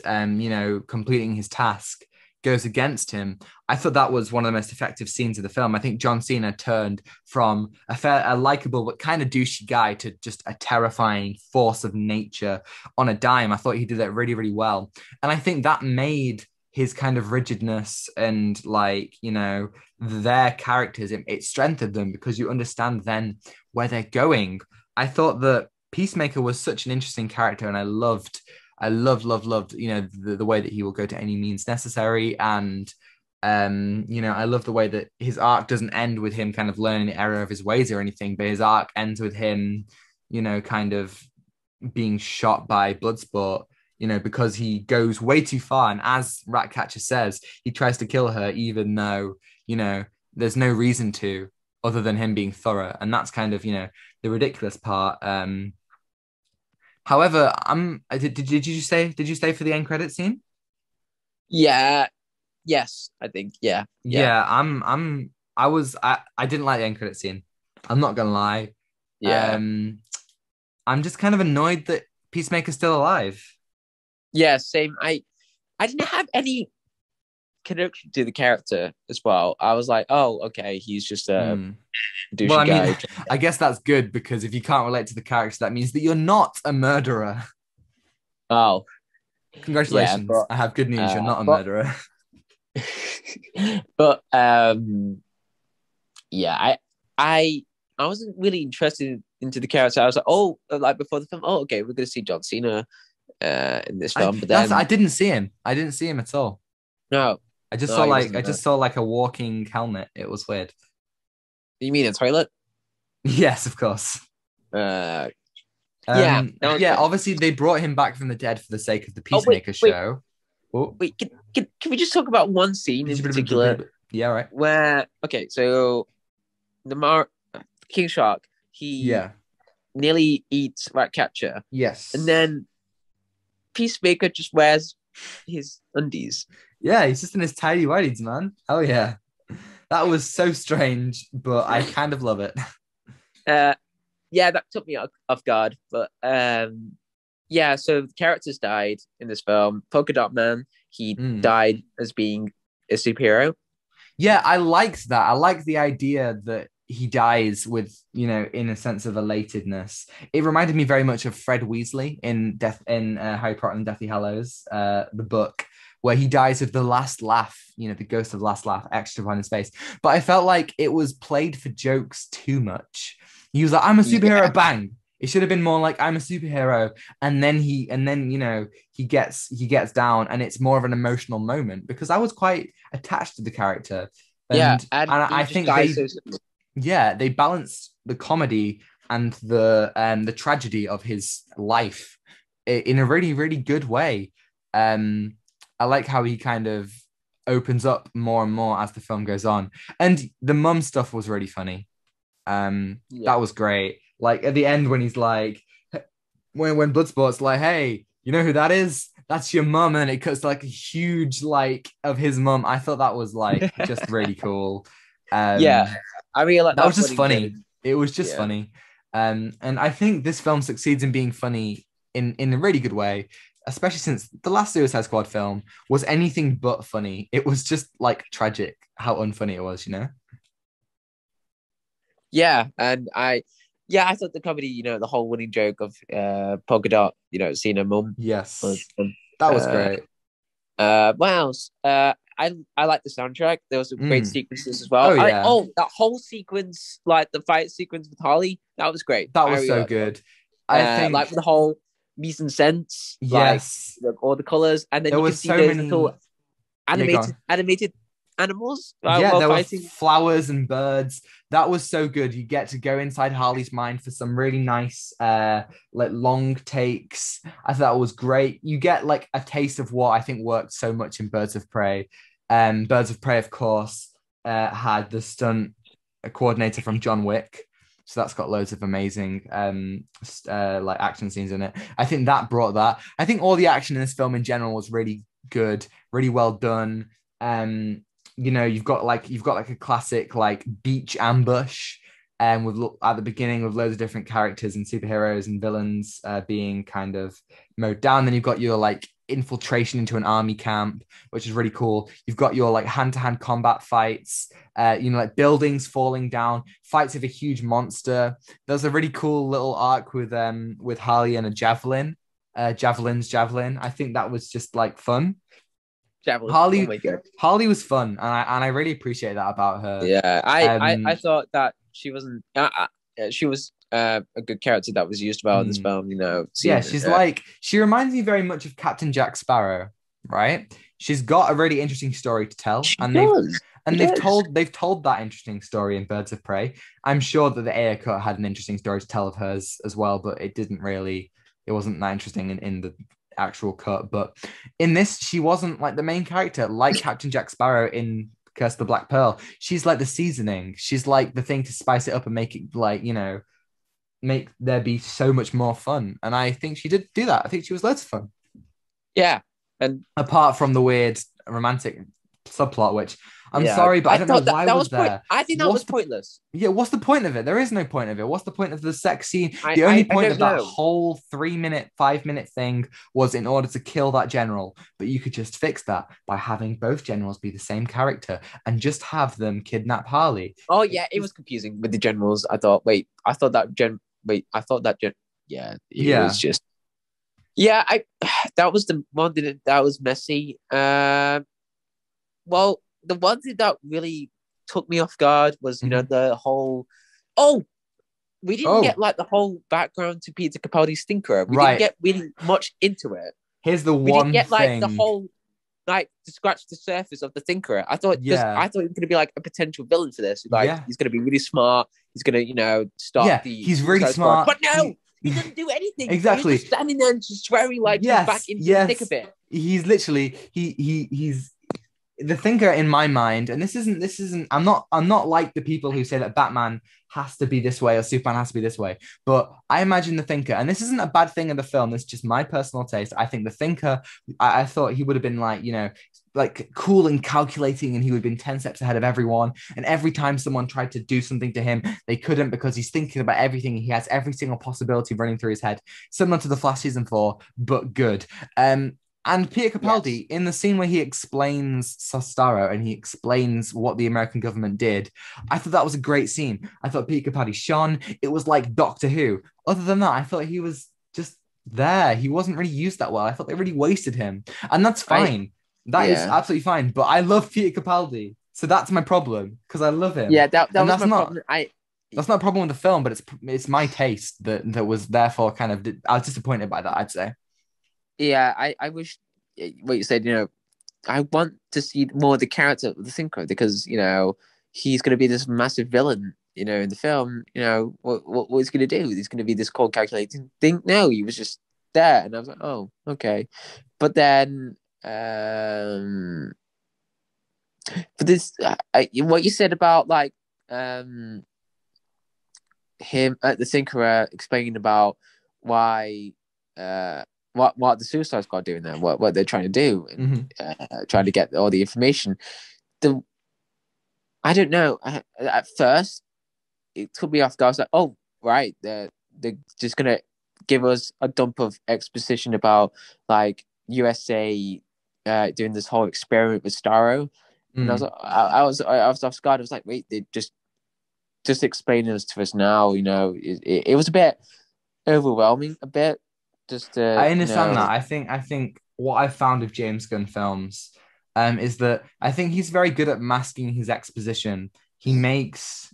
completing his task, goes against him. I thought that was one of the most effective scenes of the film. I think John Cena turned from a likable but kind of douchey guy to just a terrifying force of nature on a dime. I thought he did that really, really well. And I think that made his kind of rigidness and their characters, it strengthened them because you understand then where they're going. I thought that Peacemaker was such an interesting character, and I loved, the way that he will go to any means necessary. And, I love the way that his arc doesn't end with him kind of learning the error of his ways or anything, but his arc ends with him, kind of being shot by Bloodsport, because he goes way too far. And as Ratcatcher says, he tries to kill her, even though, there's no reason to, other than him being thorough. And that's kind of, the ridiculous part. However, did you stay for the end credit scene? Yeah. Yes, I think. Yeah. Yeah. Yeah, I didn't like the end credit scene. I'm not gonna lie. Yeah. Um, I'm just kind of annoyed that Peacemaker's still alive. Yeah. Same. I didn't have any connection to the character as well. I was like, oh, okay, he's just a Hmm. Well, douchey I mean, guy. I guess that's good because if you can't relate to the character, that means that you're not a murderer. Oh, yeah, Congratulations. I have good news. You're not a but murderer. but yeah, I I wasn't really interested into the character. I was like, oh, like before the film, oh, okay, we're gonna see John Cena in this film, but I then didn't see him. I didn't see him at all. no, no, he I wasn't there. just saw like a walking helmet. It was weird. You mean a toilet? Yes, of course. Uh, yeah, that was Yeah, weird. obviously they brought him back from the dead for the sake of the Oh wait, Peacemaker wait, show. Oh, wait. Can we just talk about one scene in particular yeah, right. where okay, so the King Shark he Yeah. nearly eats Ratcatcher, and Yes. then Peacemaker just wears his undies. Yeah, he's just in his tidy whities, man. Hell yeah. That was so strange, but I kind of love it. Uh, yeah, that took me off guard, but yeah. So the characters died in this film. Polka Dot Man, he Mm. died as being a superhero. Yeah, I liked that. I like the idea that he dies with, in a sense of elatedness. It reminded me very much of Fred Weasley in Harry Potter and Deathly Hallows, the book, where he dies with the last laugh, the ghost of the last laugh extra on his face. But I felt like it was played for jokes too much. He was like, "I'm a Yeah, superhero," bang. It should have been more like, "I'm a superhero," and then he gets down, and it's more of an emotional moment because I was quite attached to the character, yeah, and and he I just think dies so soon. they balanced the comedy and the tragedy of his life in a really really good way. I like how he kind of opens up more and more as the film goes on, and the mum stuff was really funny. Yeah, That was great. Like at the end when he's like, when Bloodsport's like, "Hey, you know who that is? That's your mum," and it cuts to, like a huge like of his mum. I thought that was like just really cool. yeah. Um, I really like that was that just funny bit. funny. It was just Yeah, funny. And I think this film succeeds in being funny in a really good way, especially since the last Suicide Squad film was anything but funny. It was just like tragic how unfunny it was, you know? yeah, and yeah, I thought the comedy, the whole winning joke of Polka Dot, seeing her mum was Yes. fun. That was Uh, great. what else? I like the soundtrack. There was some great Mm. sequences as well. Oh yeah. That whole sequence, like the fight sequence with Harley, that was great. That I was really so liked that. good. I Like think the whole mise en sense, like yes. all the colors, and then There you can was see so those little many. Yeah, go on. animated animals Yeah, while there were fighting. flowers and birds. That was so good. You get to go inside Harley's mind for some really nice, like long takes. I thought that was great. You get like a taste of what I think worked so much in Birds of Prey. Birds of Prey, of course, had the stunt coordinator from John Wick. So that's got loads of amazing like action scenes in it. I think that brought that. I think all the action in this film in general was really good, really well done. Um, you've got like a classic like beach ambush with at the beginning with loads of different characters and superheroes and villains being kind of mowed down. Then you've got your like infiltration into an army camp, which is really cool. You've got your like hand-to-hand combat fights, like buildings falling down, fights with a huge monster. There's a really cool little arc with Harley and a javelin. Javelin's javelin. I think that was just like fun. Javelin. Oh Harley my god. Harley was fun, and I really appreciate that about her. Yeah, I Um, thought that she wasn't. She was a good character that was used well in this hmm. film. Yeah, Seeing she reminds me very much of Captain Jack Sparrow, right? She's got a really interesting story to tell, she and they've does. She and they've does. told they've told that interesting story in Birds of Prey. I'm sure that the Ayer cut had an interesting story to tell of hers as well, but it wasn't that interesting in the actual cut. But in this, she wasn't like the main character, like Captain Jack Sparrow in Curse of the Black Pearl. She's like the seasoning. She's like the thing to spice it up and make it like, make there be so much more fun. And I think she did do that. I think she was loads of fun. Yeah, and Apart from the weird romantic subplot, which I'm Yeah, sorry, but I I don't know thought why that was was point. there. I think that What's was the pointless. Yeah, what's the point of it? There is no point of it. What's the point of the sex scene? I The only I, I point don't of that know. whole 3 minute, 5 minute thing was in order to kill that general. But you could just fix that by having both generals be the same character and just have them kidnap Harley. Oh It's yeah, it just, was confusing with the generals. I thought, wait, I thought that gen. Wait, I thought that gen. Yeah, it was yeah. just. Yeah, I. That was the one that was messy. Well, the one thing that really took me off guard was Mhm. the whole. Oh, we didn't get Oh, like the whole background to Peter Capaldi's Thinker. We didn't right. get really much into it. Here's the We didn't one get like the thing. whole like to scratch the surface of the Thinker. I thought because Yeah. I thought he was gonna be like a potential villain for this. Like Yeah. he's gonna be really smart. He's gonna stop Yeah. the He's really Suicide Squad. smart. But no, he doesn't do anything. He was just Exactly. standing there and just swearing like he's back Yes. into the thick of Yes. it. He's literally he's the thinker in my mind, and this isn't I'm not like the people who say that Batman has to be this way or Superman has to be this way, but I imagine the thinker, and this isn't a bad thing in the film, it's just my personal taste. I think the thinker, I thought he would have been like, like cool and calculating, and he would have been 10 steps ahead of everyone, and every time someone tried to do something to him, they couldn't because he's thinking about everything. He has every single possibility running through his head, similar to the Flash season 4, but good. And Peter Yes. Capaldi, in the scene where he explains Sostaro and he explains what the American government did, I thought that was a great scene. I thought Peter Capaldi shone. It was like Doctor Who. Other than that, I thought he was just there. He wasn't really used that well. I thought they really wasted him. And that's I fine. That is yeah. absolutely fine. But I love Peter Capaldi. So that's my problem because I love him. Yeah, that And was that's my not problem. I that's not a problem with the film, but it's my taste that was therefore kind of I was disappointed by that, I'd say. yeah, I wish what you said, I want to see more of the character of the Thinker because he's going to be this massive villain. In the film, what he's going to do? He's going to be this cold, calculating thing. No, he was just there, and I was like, oh, okay. But then, for this, what you said about like him at the Thinker explaining about why what the Suicide Squad doing there, what they're trying to do, and Mhm. trying to get all the information. The I don't know. At first, it took me off guard. I was like, oh, right, they're just gonna give us a dump of exposition about like USA doing this whole experiment with Starro, and I was Mm. like, I was off guard. I was like, wait, they just explaining this to us now. It was a bit overwhelming, a bit. Just I understand that. I think what I've found with James Gunn films is that I think he's very good at masking his exposition. He makes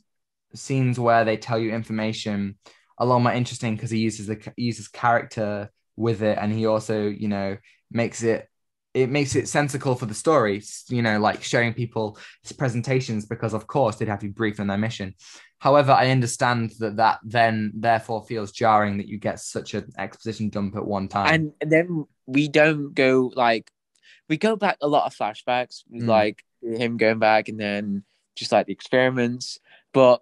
scenes where they tell you information a lot more interesting because he uses character with it, and he also makes it makes it sensical for the story. Like showing people his presentations because of course they'd have to be briefed on their mission. However, I understand that then therefore feels jarring that you get such an exposition dump at one time. and then we don't go like we go back a lot of flashbacks with Mm. like him going back and then just like the experiments, but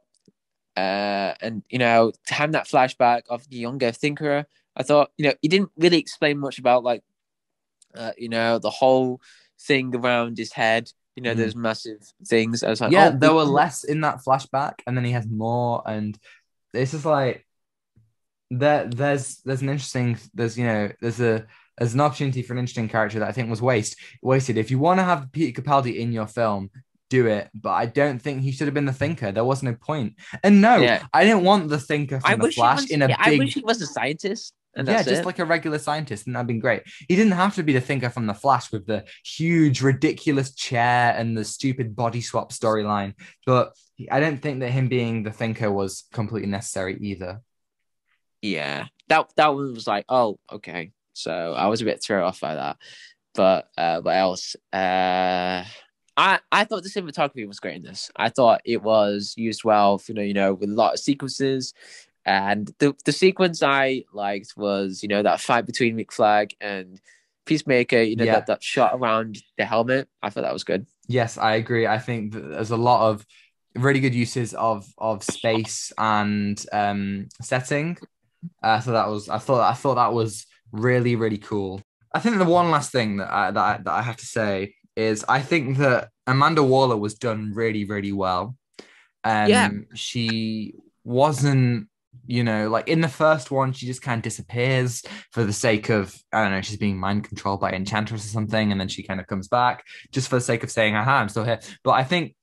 and to have that flashback of the younger Thinker, I thought he didn't really explain much about like the whole thing around his head. Mm. Those massive things. I was like, Yeah, oh, there were less in that flashback, and then he has more, and it's just like there's an interesting there's an opportunity for an interesting character that I think was wasted. If you want to have Peter Capaldi in your film, do it, but I don't think he should have been the Thinker. There was no point. And no, yeah. I didn't want the Thinker I from the wish he Flash was. in a Yeah, I wish big, he was a scientist, and yeah, that's just it. like a regular scientist, and that'd been great. He didn't have to be the Thinker from the Flash with the huge, ridiculous chair and the stupid body swap storyline. But I don't think that him being the Thinker was completely necessary either. Yeah, that one was like, oh, okay. So I was a bit thrown off by that. But what else? I thought the cinematography was great in this. I thought it was used well, with a lot of sequences. And the sequence I liked was, that fight between McFlag and Peacemaker, Yeah. that shot around the helmet. I thought that was good. Yes, I agree. I think that there's a lot of really good uses of space and setting. So I thought that was really really cool. I think the one last thing that I have to say is I think that Amanda Waller was done really, really well. Yeah, She wasn't, like in the first one, she just kind of disappears for the sake of, I don't know, she's being mind controlled by Enchantress or something, and then she kind of comes back just for the sake of saying, "Aha, I'm still here." But I think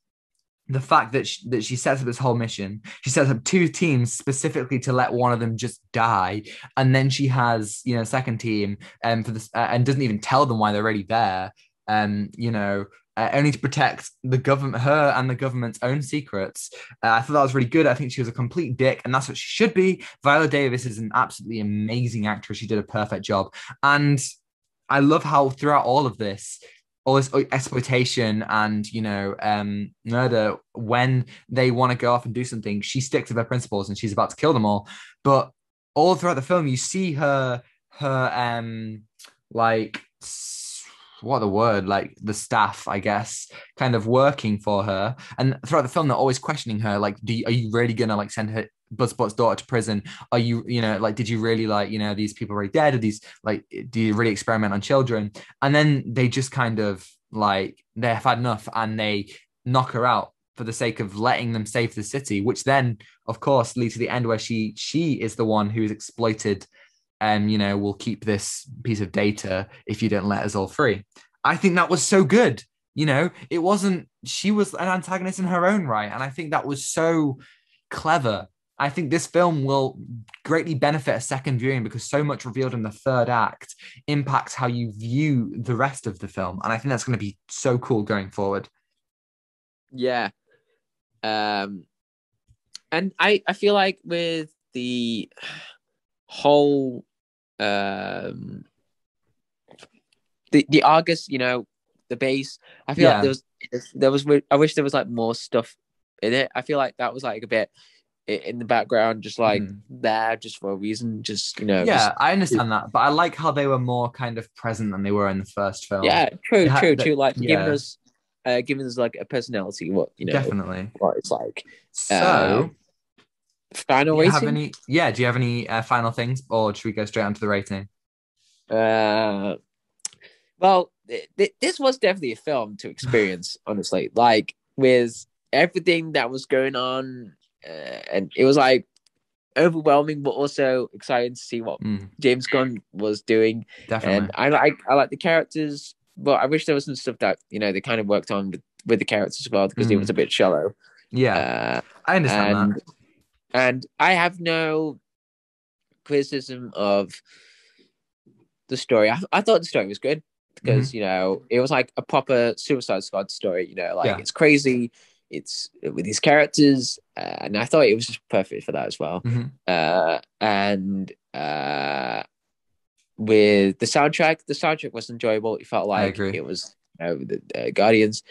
the fact that she sets up this whole mission, she sets up two teams specifically to let one of them just die, and then she has second team for this and doesn't even tell them why they're already there, only to protect the government, her and the government's own secrets. I thought that was really good. I think she was a complete dick, and that's what she should be. Viola Davis is an absolutely amazing actress. She did a perfect job, and I love how throughout all this exploitation and murder, when they want to go off and do something, she sticks to her principles and she's about to kill them all. But all throughout the film, you see her like, what the word, like the staff, I guess, kind of working for her, and throughout the film they're always questioning her, like, are you really gonna like send her Bloodspot's daughter to prison? Are you, like, did you really, like, these people are already dead? Are these, like, do you really experiment on children? And then they just kind of like, they've had enough and they knock her out for the sake of letting them save the city, which then, of course, leads to the end where she is the one who is exploited and, we'll keep this piece of data if you don't let us all free. I think that was so good. It wasn't, she was an antagonist in her own right. And I think that was so clever. I think this film will greatly benefit a second viewing because so much revealed in the third act impacts how you view the rest of the film. And I think that's going to be so cool going forward. yeah. And I feel like with the whole the Argus, the base, I feel like Yeah. there was I wish there was like more stuff in it. I feel like that was like a bit in the background, just like there, just for a reason, just Yeah, just I understand that, but I like how they were more kind of present than they were in the first film. yeah, true, true, That, true. Like yeah, giving us like a personality, what definitely. what it's like. So, Final rating. do you have any final things, or should we go straight onto the rating? Uh, well, this was definitely a film to experience, honestly. Like with everything that was going on, and it was like overwhelming, but also exciting to see what James Gunn was doing. And Definitely. I like the characters, but I wish there was some stuff that they kind of worked on with the characters as well because it was a bit shallow. Yeah, I understand that. And I have no criticism of the story. I thought the story was good because it was like a proper Suicide Squad story. Like Yeah. it's crazy, it's with these characters, and I thought it was just perfect for that as well. And with the soundtrack was enjoyable. It felt I like agree. it was the Guardians.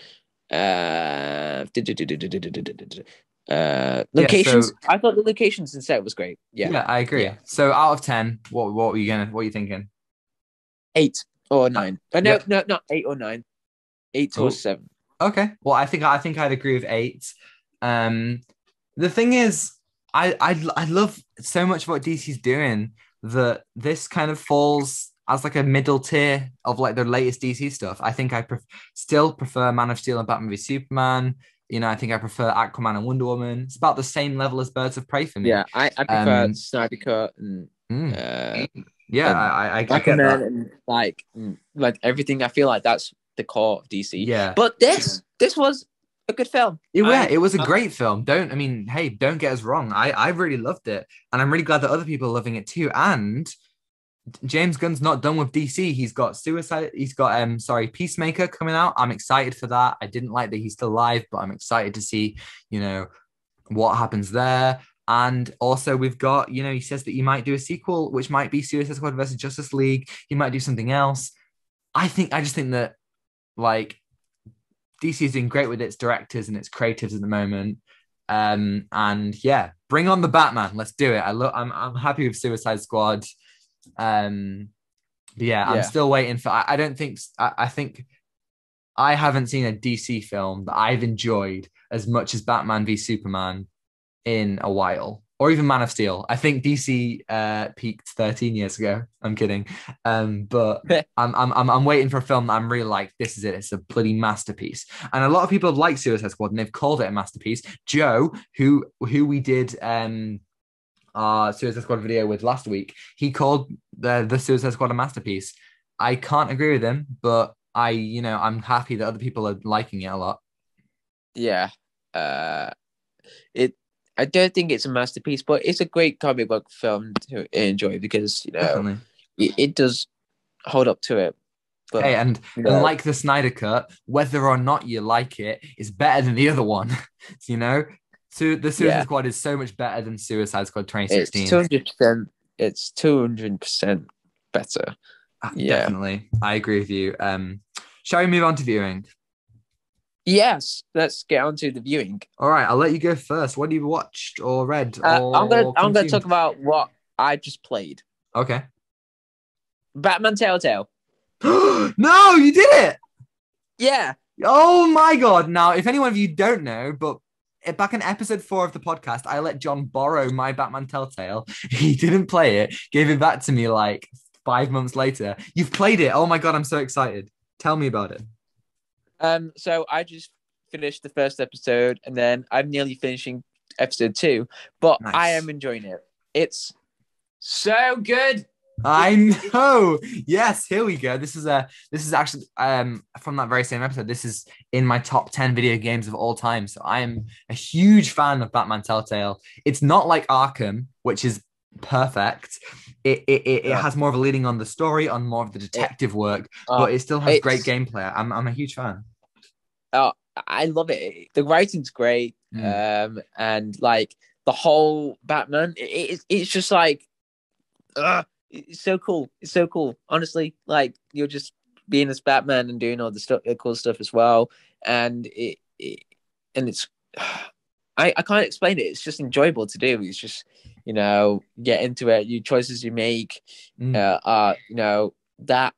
Locations. So I thought the locations and set was great. yeah, I agree. Yeah. So out of 10, what are you thinking? 8 or 9. No, Yep. no, not 8 or 9. 8 or 7. Okay. Well, I think I'd agree with 8. Um, the thing is, I love so much what DC's doing that this kind of falls as like a middle tier of like the latest DC stuff. I think I still prefer Man of Steel and Batman v Superman. I think I prefer Aquaman and Wonder Woman. It's about the same level as Birds of Prey for me. Yeah, I prefer Snyder Cut and Mm. Yeah, and I get Aquaman that. and like everything. I feel like that's the core of DC. Yeah. But this was a good film. It was a great film. Hey, don't get us wrong. I really loved it. And I'm really glad that other people are loving it too. And James Gunn's not done with DC. He's got Peacemaker coming out. I'm excited for that. I didn't like that he's still alive, but I'm excited to see, what happens there. And also we've got, he says that he might do a sequel, which might be Suicide Squad versus Justice League. He might do something else. I just think that, like, DC is doing great with its directors and its creatives at the moment. And yeah, bring on the Batman. Let's do it. I'm happy with Suicide Squad. But yeah, I'm still waiting for. I don't think. I think I haven't seen a DC film that I've enjoyed as much as Batman v Superman in a while. or even Man of Steel. I think DC peaked 13 years ago. I'm kidding. But I'm waiting for a film that I'm really like, this is it. It's a bloody masterpiece. And a lot of people have liked Suicide Squad and they've called it a masterpiece. Joe, who we did our Suicide Squad video with last week, he called the Suicide Squad a masterpiece. I can't agree with him, but I'm happy that other people are liking it a lot. Yeah. It. I don't think it's a masterpiece, but it's a great comic book film to enjoy because Definitely. it does hold up to it. But Hey, and like the Snyder Cut, whether or not you like it is better than the other one. So the Suicide Squad is so much better than Suicide Squad 2016. It's 200%. It's 200% better. Yeah, definitely. I agree with you. Shall we move on to viewing? Yes, let's get on to the viewing. All right, I'll let you go first. What have you watched or read? I'm gonna talk about what I just played. Okay. Batman Telltale. No, you did it! Yeah. Oh my God. Now, if any one of you don't know, but back in episode 4 of the podcast, I let John borrow my Batman Telltale. He didn't play it, gave it back to me like 5 months later. You've played it. Oh my God, I'm so excited. Tell me about it. So I just finished the first episode and then I'm nearly finishing episode 2, but nice. I am enjoying it. It's so good. I know. Yes, here we go. This is actually from that very same episode. This is in my top 10 video games of all time. So I am a huge fan of Batman Telltale. It's not like Arkham, which is perfect. It has more of a leading on the story, on more of the detective work, but it still has great gameplay. I'm a huge fan. Oh, I love it. The writing's great. And like the whole Batman, it's just like it's so cool. It's so cool. Honestly, like you're just being this Batman and doing all the cool stuff as well. And it's I can't explain it. It's just enjoyable to do. It's just, get into it. Your choices you make are, that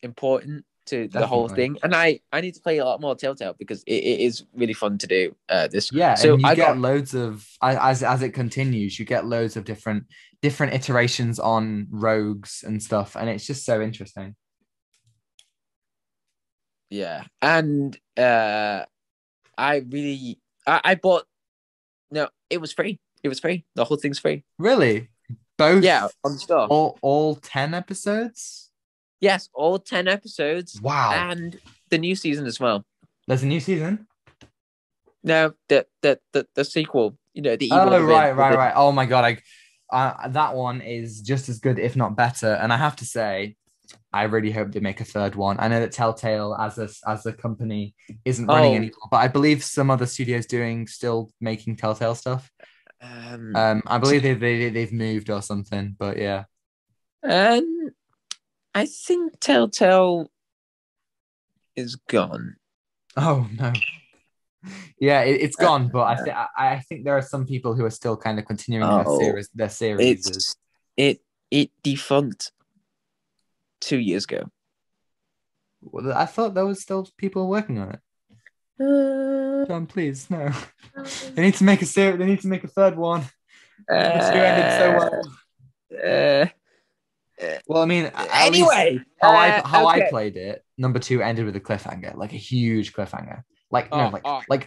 important to the whole thing. And I need to play a lot more Telltale because it is really fun to do this. Yeah, so and you get loads of as it continues, you get loads of different iterations on rogues and stuff, and it's just so interesting. Yeah, and I bought. No, it was free. It was free. The whole thing's free. Really? Both? Yeah, on the store. All 10 episodes? Yes, all 10 episodes. Wow. And the new season as well. There's a new season? No, the sequel. The evil. Oh, right. Oh my God, that one is just as good, if not better. And I have to say, I really hope they make a third one. I know that Telltale as a company isn't running anymore, but I believe some other studios still making Telltale stuff. I believe they've moved or something, but yeah. I think Telltale is gone. Oh no. Yeah, it's gone, but I think there are some people who are still kind of continuing their series. It defunct 2 years ago. Well, I thought there was still people working on it. John, please, no. They need to make a series. They need to make a third one. Number 2 ended so well. Well, I mean, anyway, how I played it, number 2 ended with a cliffhanger, like a huge cliffhanger. Like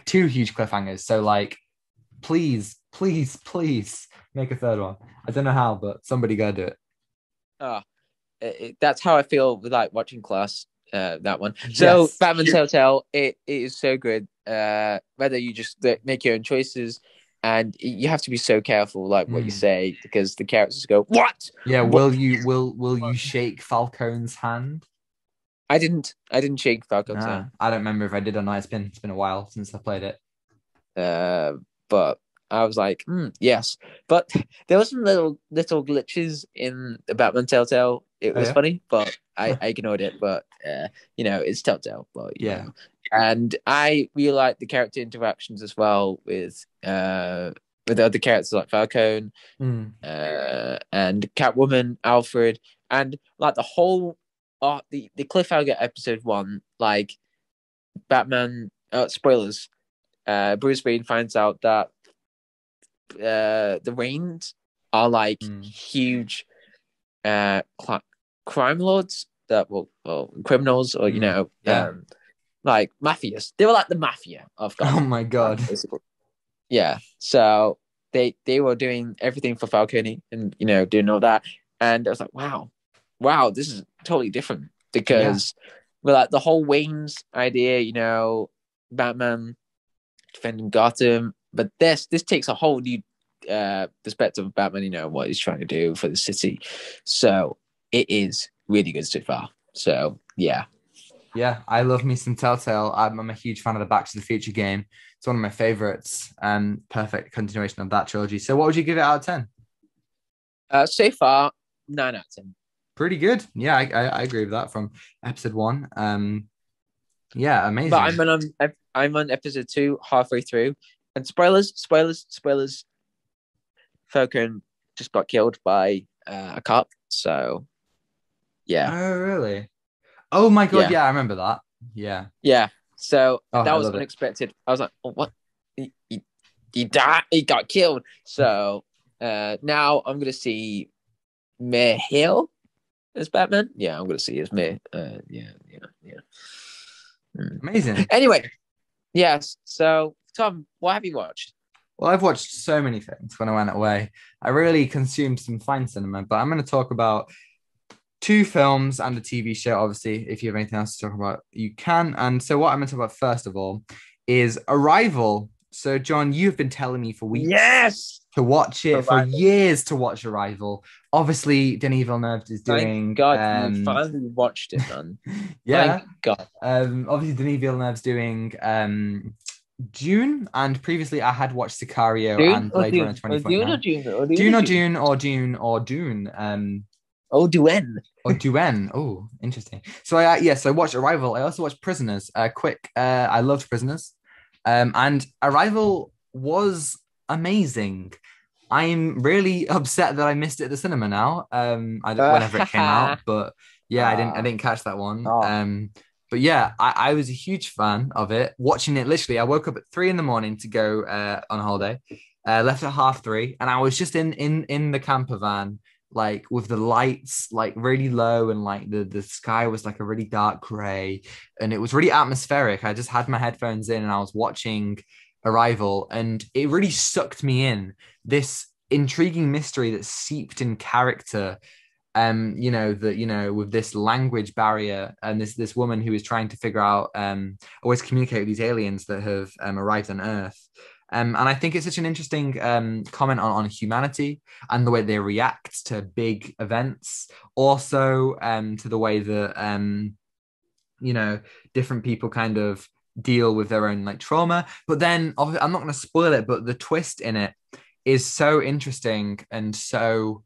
2 huge cliffhangers. So like, please make a third one. I don't know how, but somebody gotta do it. That's how I feel with like watching Class. That one. So yes. Batman Telltale, it is so good. Whether you just make your own choices, and you have to be so careful, like what you say, because the characters go, "What?" Yeah. Will you shake Falcone's hand? I didn't shake Falcone's hand. I don't remember if I did or not. It's been a while since I played it. But I was like, yes. But there was some little glitches in the Batman Telltale. It was funny, but I ignored it. But it's Telltale. But yeah. And I really like the character interactions as well with other characters like Falcone, and Catwoman, Alfred, and like the whole the cliffhanger episode 1, like Batman. Spoilers. Bruce Wayne finds out that the Waynes are like huge crime lords that well criminals or like mafias. They were like the mafia of Oh Gotham. my God. Basically. Yeah. So they were doing everything for Falcone and doing all that. And I was like, wow, this is totally different because well, like the whole Wayne's idea, Batman defending Gotham, but this takes a whole new perspective of Batman, what he's trying to do for the city. So it is really good so far. So yeah. Yeah, I love me some Telltale. I'm a huge fan of the Back to the Future game. It's one of my favorites and perfect continuation of that trilogy. So what would you give it out of 10? So far, 9 out of 10. Pretty good. Yeah, I agree with that from episode 1. Yeah, amazing. But I'm on episode 2 halfway through. And spoilers. Falcon just got killed by a cop. So yeah. Oh, really? Oh my God, Yeah. I remember that. Yeah. Yeah. So that was unexpected. I was like, oh, what? He died. He got killed. So now I'm gonna see Mayor Hill as Batman. Yeah, I'm gonna see as Mayor. Yeah. Amazing. Anyway, yes. So Tom, what have you watched? Well, I've watched so many things when I went away. I really consumed some fine cinema, but I'm going to talk about 2 films and a TV show. Obviously, if you have anything else to talk about, you can. And so what I'm going to talk about first of all is Arrival. So John, you've been telling me for weeks to watch it, for years to watch Arrival. Obviously, Denis Villeneuve is doing... Thank God, you finally watched it, man. Yeah. Thank God. Obviously, Denis Villeneuve's doing Dune, and previously I had watched Sicario and Blade Runner 2049. Dune or Dune. Duen. Oh, interesting. So I watched Arrival. I also watched Prisoners. I loved Prisoners. And Arrival was amazing. I'm really upset that I missed it at the cinema now. Whenever it came out, but yeah, I didn't catch that one. But yeah, I was a huge fan of it. Watching it, literally, I woke up at 3 a.m. to go on holiday. Left at 3:30, and I was just in the camper van, like with the lights like really low, and like the sky was like a really dark gray, and it was really atmospheric. I just had my headphones in, and I was watching Arrival, and it really sucked me in. This intriguing mystery that seeped in character. With this language barrier and this woman who is trying to figure out always communicate with these aliens that have arrived on Earth. And I think it's such an interesting comment on humanity and the way they react to big events. Also, to the way that different people kind of deal with their own like trauma. But then obviously, I'm not going to spoil it, but the twist in it is so interesting and so...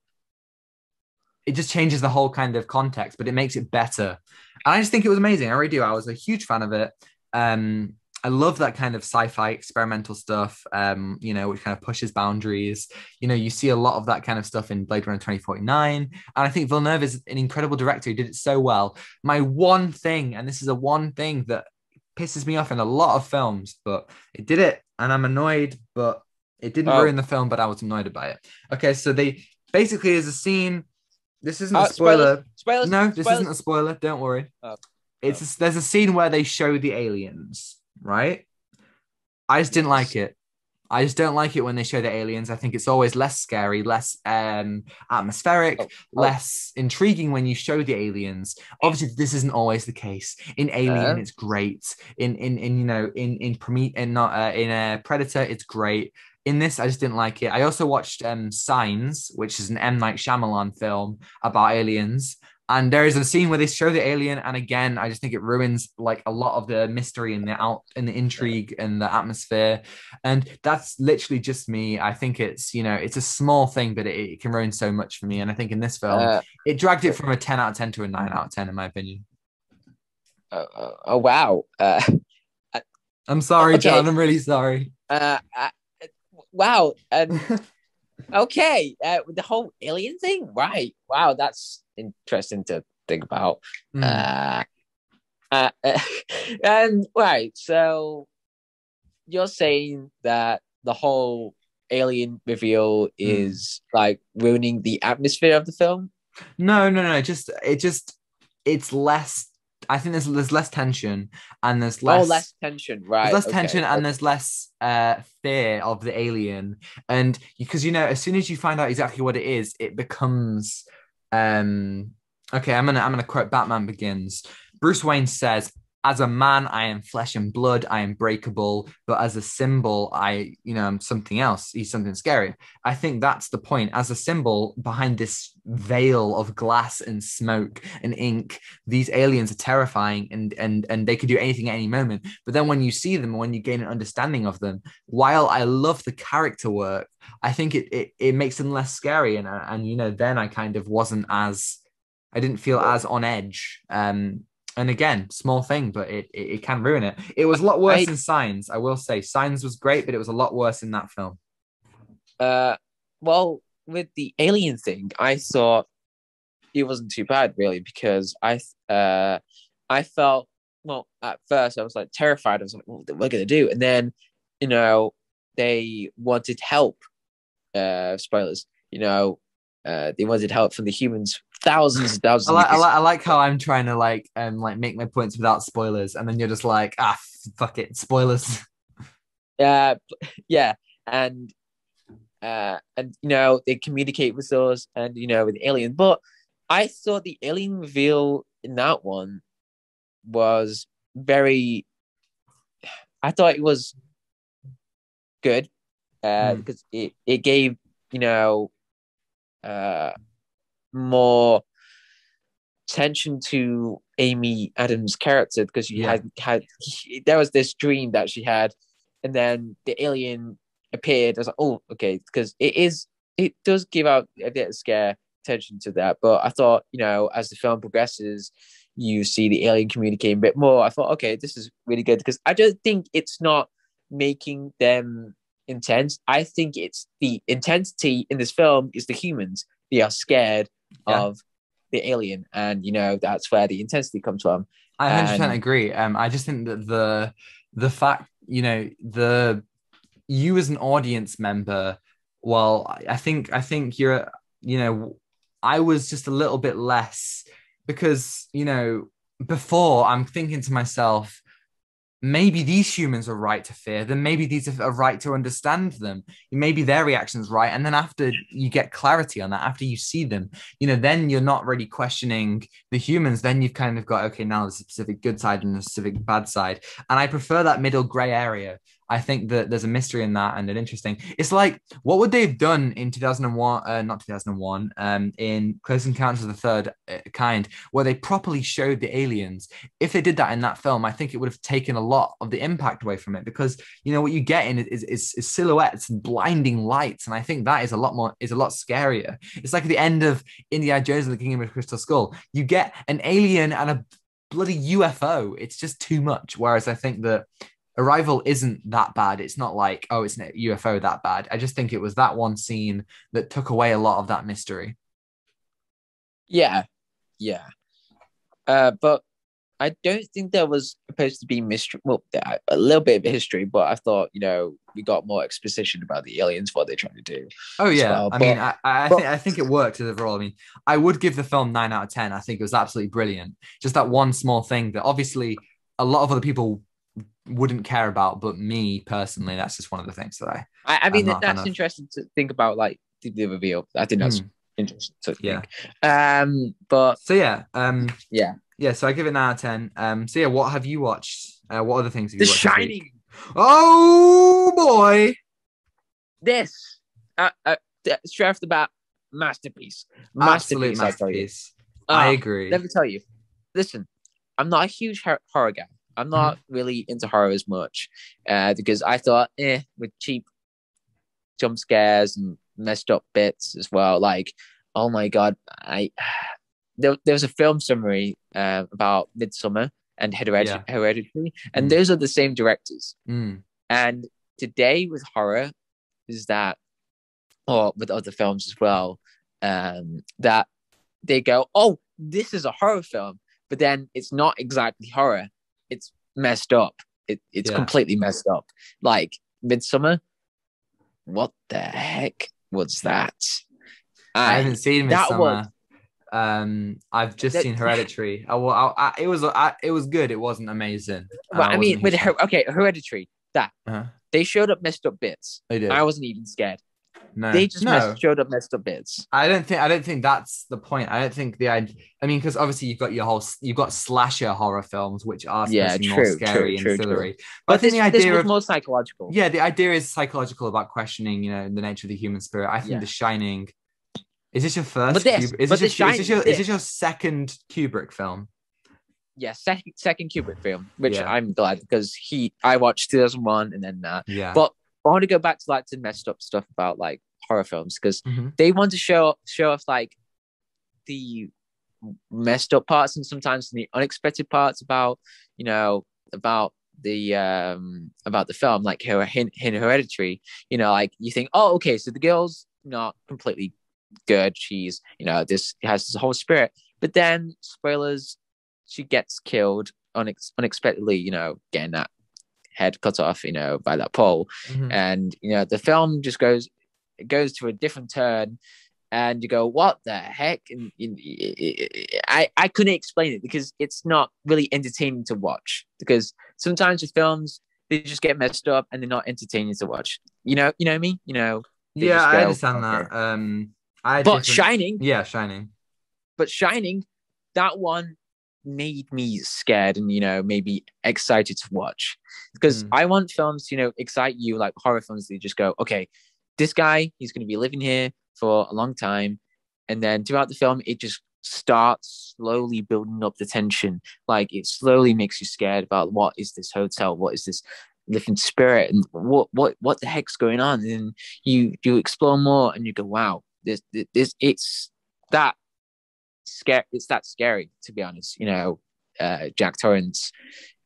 it just changes the whole kind of context, but it makes it better. And I just think it was amazing. I really do. I was a huge fan of it. I love that kind of sci-fi experimental stuff, which kind of pushes boundaries. You see a lot of that kind of stuff in Blade Runner 2049. And I think Villeneuve is an incredible director. He did it so well. My one thing, and this is a one thing that pisses me off in a lot of films, but it did it. And I'm annoyed, but it didn't ruin the film, but I was annoyed by it. Okay, so they basically is a scene... This isn't a spoiler. Spoilers. No, this isn't a spoiler. Don't worry. There's a scene where they show the aliens, right? I just didn't like it. I just don't like it when they show the aliens. I think it's always less scary, less atmospheric, less intriguing when you show the aliens. Obviously, this isn't always the case. In Alien, it's great. In Predator, it's great. In this, I just didn't like it. I also watched Signs, which is an M. Night Shyamalan film about aliens. And there is a scene where they show the alien, and again, I just think it ruins like a lot of the mystery and the intrigue and the atmosphere. And that's literally just me. I think it's it's a small thing, but it can ruin so much for me. And I think in this film, it dragged it from a 10 out of 10 to a 9 out of 10, in my opinion. Oh wow! I'm sorry, okay. John. I'm really sorry. Wow. Okay. The whole alien thing, right? Wow, that's interesting to think about. And right, so you're saying that the whole alien reveal is like ruining the atmosphere of the film? No. It's less. I think there's less tension and Less tension, there's right? less tension and there's less fear of the alien. And because as soon as you find out exactly what it is, it becomes okay, I'm gonna quote Batman Begins. Bruce Wayne says, as a man, I am flesh and blood, I am breakable, but as a symbol, I'm something else. He's something scary. I think that's the point. As a symbol behind this veil of glass and smoke and ink, these aliens are terrifying and they could do anything at any moment. But then when you see them, when you gain an understanding of them, while I love the character work, I think it makes them less scary. And then I kind of wasn't as I didn't feel as on edge. And again, small thing, but it can ruin it. It was a lot worse in Signs, I will say. Signs was great, but it was a lot worse in that film. Well, with the alien thing, I thought it wasn't too bad, really, because I felt, well, at first I was like terrified. I was like, what are we gonna do? And then, they wanted help. Spoilers. They wanted help from the humans. Thousands and thousands. I like how I'm trying to like make my points without spoilers, and then you're just like, fuck it, spoilers. Yeah, and they communicate with us, and with alien. But I thought the alien reveal in that one was very. I thought it was good because it gave more tension to Amy Adams' character, because she had there was this dream that she had, and then the alien appeared. I was like, oh, okay, because it does give out a bit of scare tension to that. But I thought, as the film progresses, you see the alien communicating a bit more. I thought, okay, this is really good, because I don't think it's not making them intense. I think it's the intensity in this film is the humans. They are scared of the alien, and that's where the intensity comes from. I 100% agree. I just think that the fact the you as an audience member, well, I think you're I was just a little bit less, because before I'm thinking to myself, maybe these humans are right to fear them. Maybe these are right to understand them. Maybe their reaction's right. And then after you get clarity on that, after you see them, then you're not really questioning the humans. Then you've kind of got, okay, now there's a specific good side and a specific bad side. And I prefer that middle gray area. I think that there's a mystery in that and an interesting. It's like, what would they have done in 2001, not 2001, in Close Encounters of the Third Kind, where they properly showed the aliens? If they did that in that film, I think it would have taken a lot of the impact away from it, because what you get in is silhouettes and blinding lights, and I think that is a lot scarier. It's like at the end of Indiana Jones and the Kingdom of the Crystal Skull, you get an alien and a bloody UFO. It's just too much. Whereas I think that Arrival isn't that bad. It's not like, oh, it's a UFO that bad. I just think it was that one scene that took away a lot of that mystery. Yeah. But I don't think there was supposed to be mystery. Well, a little bit of history, but I thought, we got more exposition about the aliens, what they're trying to do. Oh yeah, well. I think it worked overall. I mean, I would give the film 9 out of 10. I think it was absolutely brilliant. Just that one small thing that obviously a lot of other people wouldn't care about, but me personally, that's just one of the things that I mean, that's interesting to think about, like the reveal. I think that's interesting to think. But so so I give it 9 out of 10. So what have you watched? What other things have you watched? The Shining. Oh boy, this straight off the bat, masterpiece. Absolute masterpiece. I agree. Let me tell you. Listen, I'm not a huge horror guy. I'm not really into horror as much because I thought, with cheap jump scares and messed up bits as well. Like, oh my god, there was a film summary about Midsummer and Hereditary, and those are the same directors. And today with horror is that, or with other films as well, that they go, oh, this is a horror film, but then it's not exactly horror. It's messed up. It's completely messed up. Like Midsummer, what the heck was that? I haven't seen That was Midsummer. I've just that. seen Hereditary. It was good. It wasn't amazing. But I I mean, wasn't a with huge fan. Hereditary, that Uh-huh. they showed up messed up bits. They I did. wasn't even scared. No, They just no. showed up messed up bits. I don't think that's the point. I don't think the idea. I mean, because obviously you've got slasher horror films, which are supposed Yeah, to be more true, true, scary and true, true. thrillery. But I But think the this idea was of more psychological. yeah, the idea is psychological about questioning, the nature of the human spirit. I think Yeah. The Shining. Is this your first? But this, Is but this the your is this Shining, your is this this, your second Kubrick film? yeah, second Kubrick film, which Yeah, I'm glad because I watched 2001 and then that. yeah. But I want to go back to like the messed up stuff about like horror films because Mm-hmm. they want to show off like the messed up parts and sometimes the unexpected parts about about the film, like her in Hereditary. Like you think, oh, okay, so the girl's not completely good. She's this has this whole spirit, but then spoilers, she gets killed unexpectedly. Getting that head cut off, by that pole, Mm-hmm. and the film just goes to a different turn, and you go, what the heck? And I couldn't explain it because it's not really entertaining to watch. Because sometimes with films, they just get messed up and they're not entertaining to watch. You know what I mean? They Yeah, just I go, understand okay. that. I had But different. Shining, Yeah, Shining. that one made me scared and maybe excited to watch because I want films to excite you, like horror films. They just go, okay, this guy, he's going to be living here for a long time, and then throughout the film it just starts slowly building up the tension. Like it slowly makes you scared about what is this hotel, what is this living spirit, and what the heck's going on. And then you explore more and you go, wow, this it's that scary, to be honest. Jack Torrance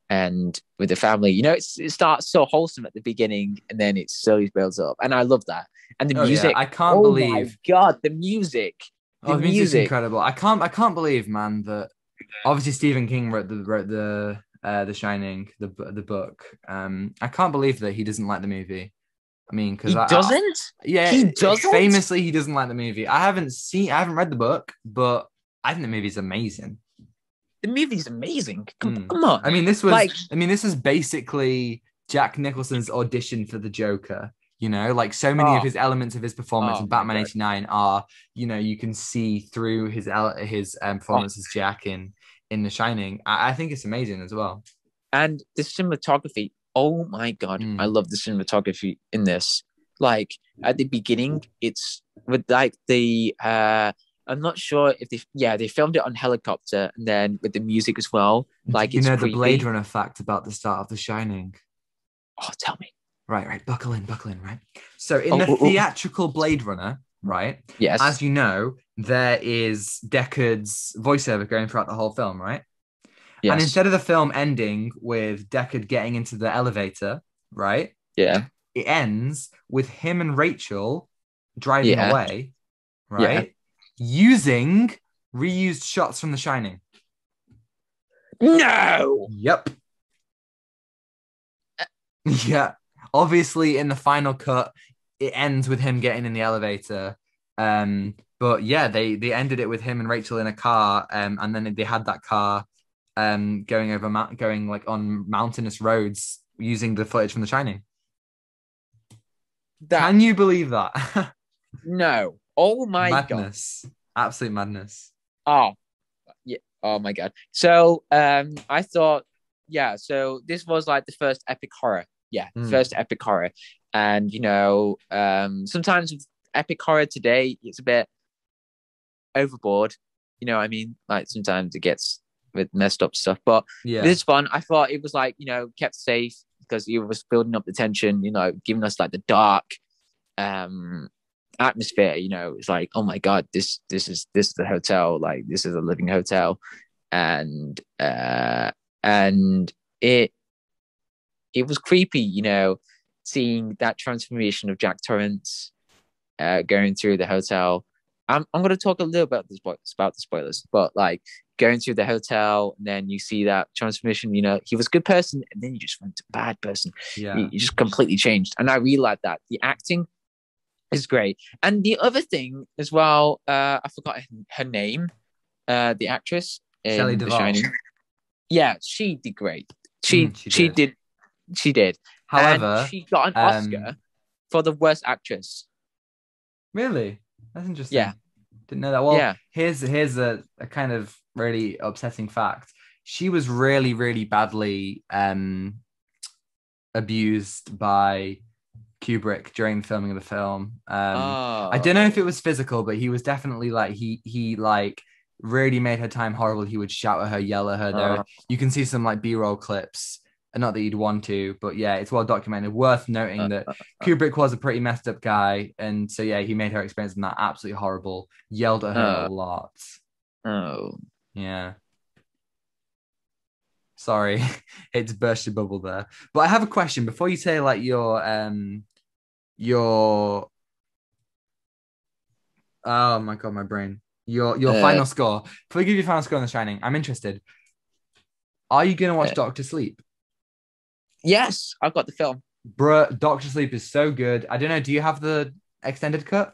and with the family, it starts so wholesome at the beginning and then it slowly builds up, and I love that. And the music, I can't oh believe. my god, the music. Oh, the music's incredible. I can't believe, man, that obviously Stephen King wrote the Shining, the book. I can't believe that he doesn't like the movie. I mean, because He doesn't. Yeah, He doesn't. Famously, he doesn't like the movie. I haven't read the book, but I think the movie's amazing. The movie's amazing. Come on. I mean, this is basically Jack Nicholson's audition for the Joker. Like so many of his elements of his performance in Batman '89 are, you can see through his performance as Jack in The Shining. I think it's amazing as well. And the cinematography, oh my god, I love the cinematography in this. Like at the beginning, it's with like the I'm not sure if they filmed it on helicopter and then with the music as well. Like it's the creepy. Blade Runner fact about the start of The Shining. Oh, tell me. Right. Buckle in, right? So in the theatrical Blade Runner, right? Yes. As you know, there is Deckard's voiceover going throughout the whole film, right? Yes. And instead of the film ending with Deckard getting into the elevator, right? Yeah. It ends with him and Rachel driving away, right? Yeah. Using reused shots from The Shining. No! Yep. Yeah. Obviously, in the final cut, it ends with him getting in the elevator. But yeah, they ended it with him and Rachel in a car, and then they had that car going like on mountainous roads using the footage from The Shining. Can you believe that? No. Oh my madness. God. Absolute madness. Oh, yeah. Oh my God. So I thought, yeah, so this was like the first epic horror. Yeah, first epic horror. And sometimes with epic horror today, it's a bit overboard. You know what I mean? Like sometimes it gets with messed up stuff. But this one, I thought it was like, kept safe because it was building up the tension, giving us like the dark atmosphere. It's like, oh my God, this is the hotel, like this is a living hotel. And it was creepy, seeing that transformation of Jack Torrance going through the hotel. I'm going to talk a little about the spoilers, but like going through the hotel, and then you see that transformation. He was a good person, and then you just went to bad person. Yeah, you just completely changed. And I really like that. The acting is great. And the other thing as well, I forgot her name, the actress Shelley in The Duvall. Shining. Yeah, she did great. She did. She did, and However, she got an Oscar for the worst actress. really, that's interesting. Yeah, Didn't know that. Well, yeah. here's a kind of really upsetting fact. She was really, really badly abused by Kubrick during the filming of the film. I don't know if it Oh, was physical, but he was definitely like he like really made her time horrible. He would shout at her, yell at her. There, uh, you can see some like B-roll clips. Not that you'd want to, but yeah, it's well documented. Worth noting uh, that uh, Kubrick was a pretty messed up guy, and so yeah, he made her experience in that absolutely horrible. Yelled at her a uh, lot. oh. Yeah. Sorry, it's burst your bubble there. But I have a question before you say like your oh my god, my brain. Your Uh, final score. Before I give you your final score on The Shining, I'm interested. Are you gonna watch uh, Doctor Sleep? yes, I've got the film. Bruh, Doctor Sleep is so good. I don't know. Do you have the extended cut?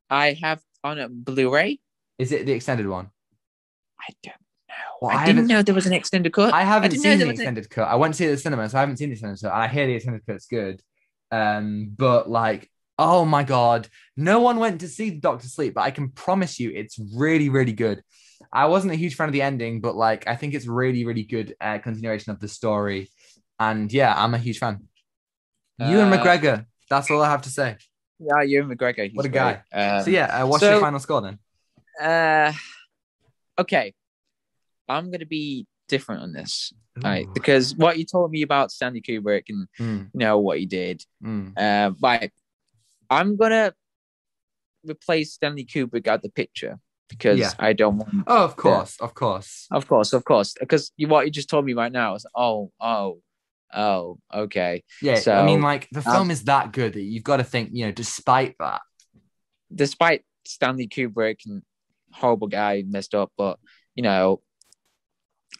I have on a Blu-ray. Is it the extended one? I don't know. Well, I didn't know there was an extended cut. I I haven't didn't know seen there the was an. extended cut. I went to see it at the cinema, so I haven't seen the extended cut. And I hear the extended cut's good. But like, oh my god, no one went to see Doctor Sleep, but I can promise you, it's really, really good. I wasn't a huge fan of the ending, but like, I think it's really, really good continuation of the story. And yeah, I'm a huge fan. Ewan Uh, McGregor. That's all I have to say. yeah, Ewan McGregor. What He's a great. guy. So yeah, what's your So, final score then? uh, okay, I'm gonna be different on this, right? Ooh. Because what you told me about Stanley Kubrick and Mm, what he did, mm. right? I'm gonna replace Stanley Kubrick out the picture because Yeah. I don't want Oh, of the. course, of course. Of course, because what you just told me right now is, oh, okay. Yeah, I mean, So, like the um, film is that good that you've got to think, despite that. despite Stanley Kubrick and horrible guy, messed up, but you know,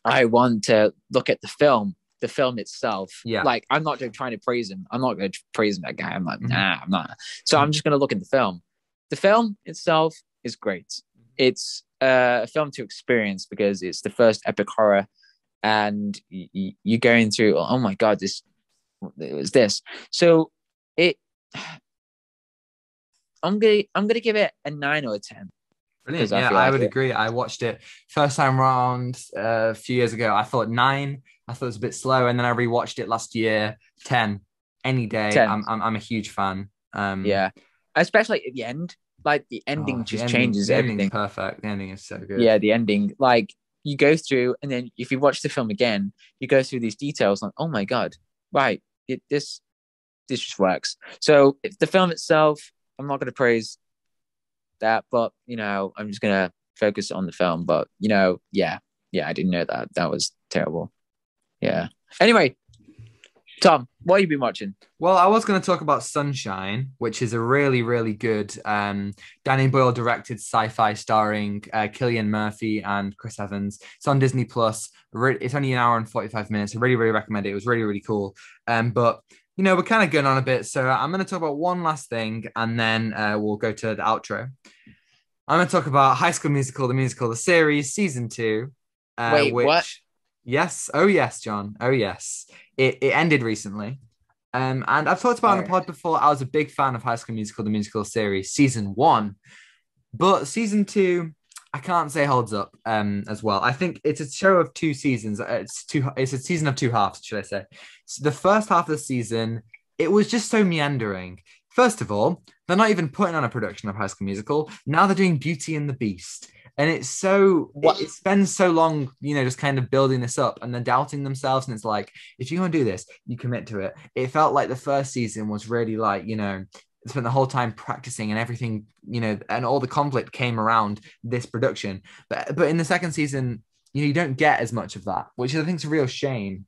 I want to look at the film itself. Yeah. Like, I'm not trying to praise him. I'm not going to praise that guy. I'm like, Mhm. nah, I'm not. So I'm just going to look at the film. The film itself is great. It's a film to experience because it's the first epic horror, and you're going through. Oh my god, this it was this. So it. I'm gonna give it a 9 or a 10 because Brilliant. I Yeah, feel I like would it. agree. I watched it first time around a few years ago. I thought nine. I thought it was a bit slow, and then I rewatched it last year. 10 any day. 10. I'm a huge fan. Yeah, especially at the end. Like the ending The just ending changes the ending's everything. perfect. The ending is so good. Yeah, the ending. Like you go through, and then if you watch the film again, you go through these details. Like, oh my god, right? This just works. So if the film itself, I'm not going to praise that, but I'm just going to focus on the film. But yeah, I didn't know that. That was terrible. Yeah. Anyway, Tom, what have you been watching? Well, I was going to talk about Sunshine, which is a really, really good Danny Boyle directed sci-fi starring Cillian Murphy and Chris Evans. It's on Disney Plus. It's only an hour and 45 minutes. I really, really recommend it. It was really, really cool. But we're kind of going on a bit, so I'm going to talk about one last thing, and then we'll go to the outro. I'm going to talk about High School Musical, the musical, the series, season 2, Wait, what? which, yes, oh yes, John, oh yes, it ended recently. And I've talked about on the Oh, pod before, I was a big fan of High School Musical, the musical series, season 1, but season 2, I can't say holds up as well. I think it's a show of 2 seasons. It's a season of 2 halves, should I say? So the first half of the season, it was just so meandering. First of all, they're not even putting on a production of High School Musical. Now they're doing Beauty and the Beast. And it's so what? it spends so long, just kind of building this up, and they're doubting themselves. And it's like, if you want to do this, you commit to it. It felt like the first season was really like, spent the whole time practicing, and everything, and all the conflict came around this production. But in the second season, you don't get as much of that, which I think is a real shame.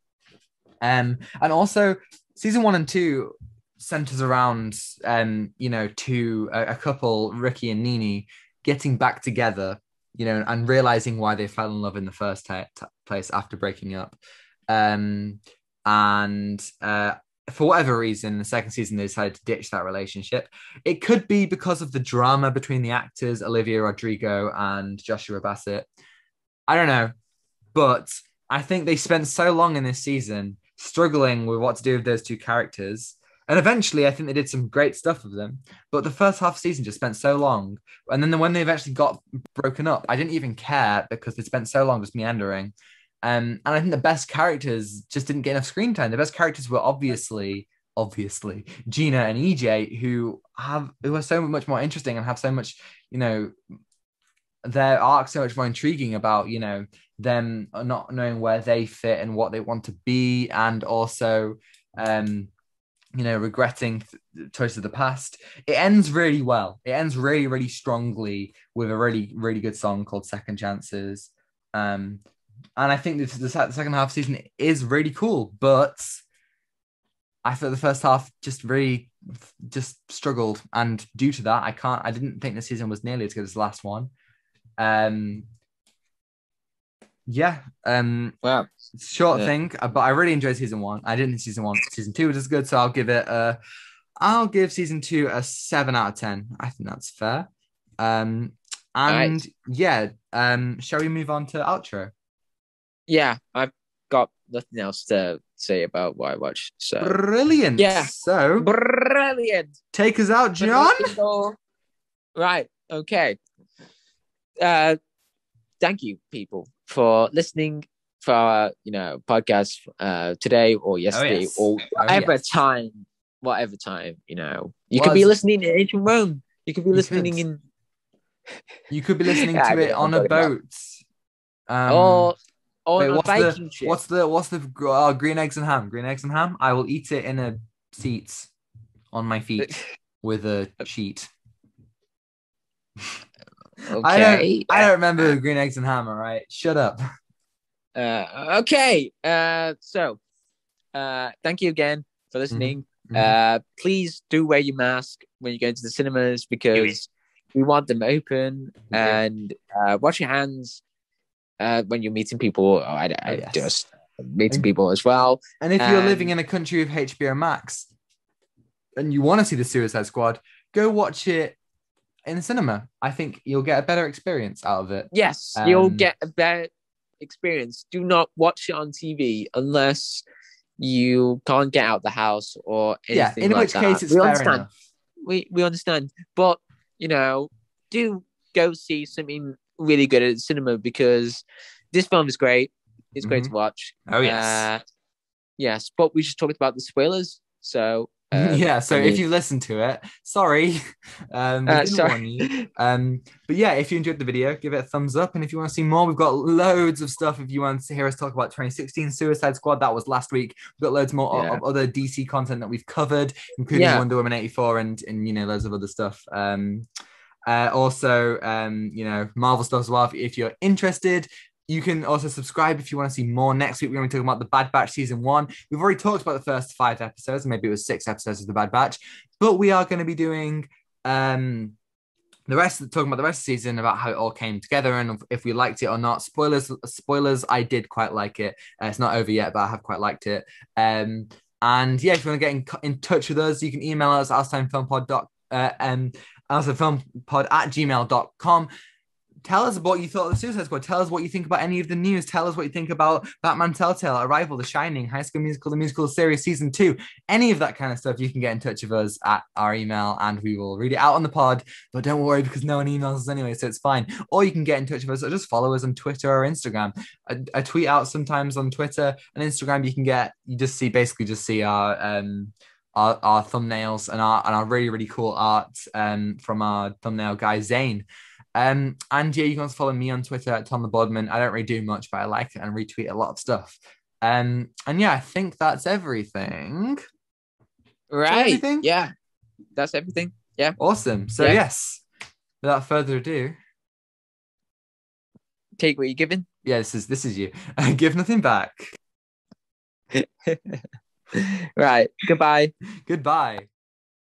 And also season 1 and 2 centers around a couple, Ricky and Nini, getting back together, and realizing why they fell in love in the first place after breaking up. And for whatever reason, the second season they decided to ditch that relationship. It could be because of the drama between the actors, Olivia Rodrigo and Joshua Bassett. I don't know. But I think they spent so long in this season struggling with what to do with those two characters. And eventually, I think they did some great stuff with them. But the first half of the season just spent so long. And then when they eventually got broken up, I didn't even care because they spent so long just meandering. And I think the best characters just didn't get enough screen time. The best characters were obviously Gina and EJ, who are so much more interesting and have so much, their arc so much more intriguing about, them not knowing where they fit and what they want to be, and also regretting choices of the past. It ends really well. It ends really, really strongly with a really, really good song called Second Chances. And I think the second half season is really cool, but I thought the first half just struggled. And due to that, I didn't think the season was nearly as good as the last one. Wow. Short thing, but I really enjoyed season one. I didn't think season one. Season two was as good, so I'll give season 2 a 7 out of 10. I think that's fair. Nice. Shall we move on to outro? Yeah, I've got nothing else to say about what I watched. So brilliant. Yeah. So brilliant. Take us out, John. Right. Okay. Thank you, people, for listening for our, podcast today or yesterday or whatever time. You could be listening in ancient Rome. You could be listening in. You could be listening to it on a boat. Or on a biking ship. What's the green eggs and ham? Green eggs and ham. I will eat it in a seat on my feet with a sheet. Okay. I don't remember green eggs and ham. All right, shut up. Okay. So, thank you again for listening. Mm-hmm. Please do wear your mask when you go into the cinemas because we want them open, and wash your hands when you're meeting people. Just meeting people as well. And if you're living in a country with HBO Max and you want to see the Suicide Squad, go watch it in the cinema. I think you'll get a better experience out of it. Yes, you'll get a better experience. Do not watch it on TV unless you can't get out the house or anything in like which that. Case it's we fair understand. Enough. We understand, but do go see something really good at the cinema because this film is great. It's great to watch. Oh yes, yes. But we just talked about the spoilers, so. So if you listen to it, sorry, we didn't warn you. But yeah, if you enjoyed the video, give it a thumbs up, and if you want to see more, we've got loads of stuff. If you want to hear us talk about 2016 Suicide Squad, that was last week. We've got loads more of other DC content that we've covered, including Wonder Woman 84 and loads of other stuff. Also, Marvel stuff as well. If you're interested. You can also subscribe if you want to see more. Next week, we're going to be talking about the Bad Batch season 1. We've already talked about the first 5 episodes, maybe it was 6 episodes of the Bad Batch, but we are going to be doing talking about the rest of the season, about how it all came together and if we liked it or not. Spoilers, I did quite like it. It's not over yet, but I have quite liked it. And if you want to get in touch with us, you can email us at outtimefilmpod@gmail.com. Tell us what you thought of the Suicide Squad. Tell us what you think about any of the news. Tell us what you think about Batman Telltale, Arrival, The Shining, High School Musical, The Musical Series Season 2. Any of that kind of stuff, you can get in touch with us at our email and we will read it out on the pod. But don't worry because no one emails us anyway, so it's fine. Or you can get in touch with us or just follow us on Twitter or Instagram. I tweet out sometimes on Twitter and Instagram. You just see our thumbnails and our really, really cool art from our thumbnail guy, Zane. You can also follow me on Twitter at Tom the Bodman. I don't really do much, but I like it and retweet a lot of stuff. I think that's everything. Right. Everything? Yeah. That's everything. Yeah. Awesome. So yes, without further ado. Take what you're giving. Yeah, this is you. Give nothing back. Right. Goodbye. Goodbye.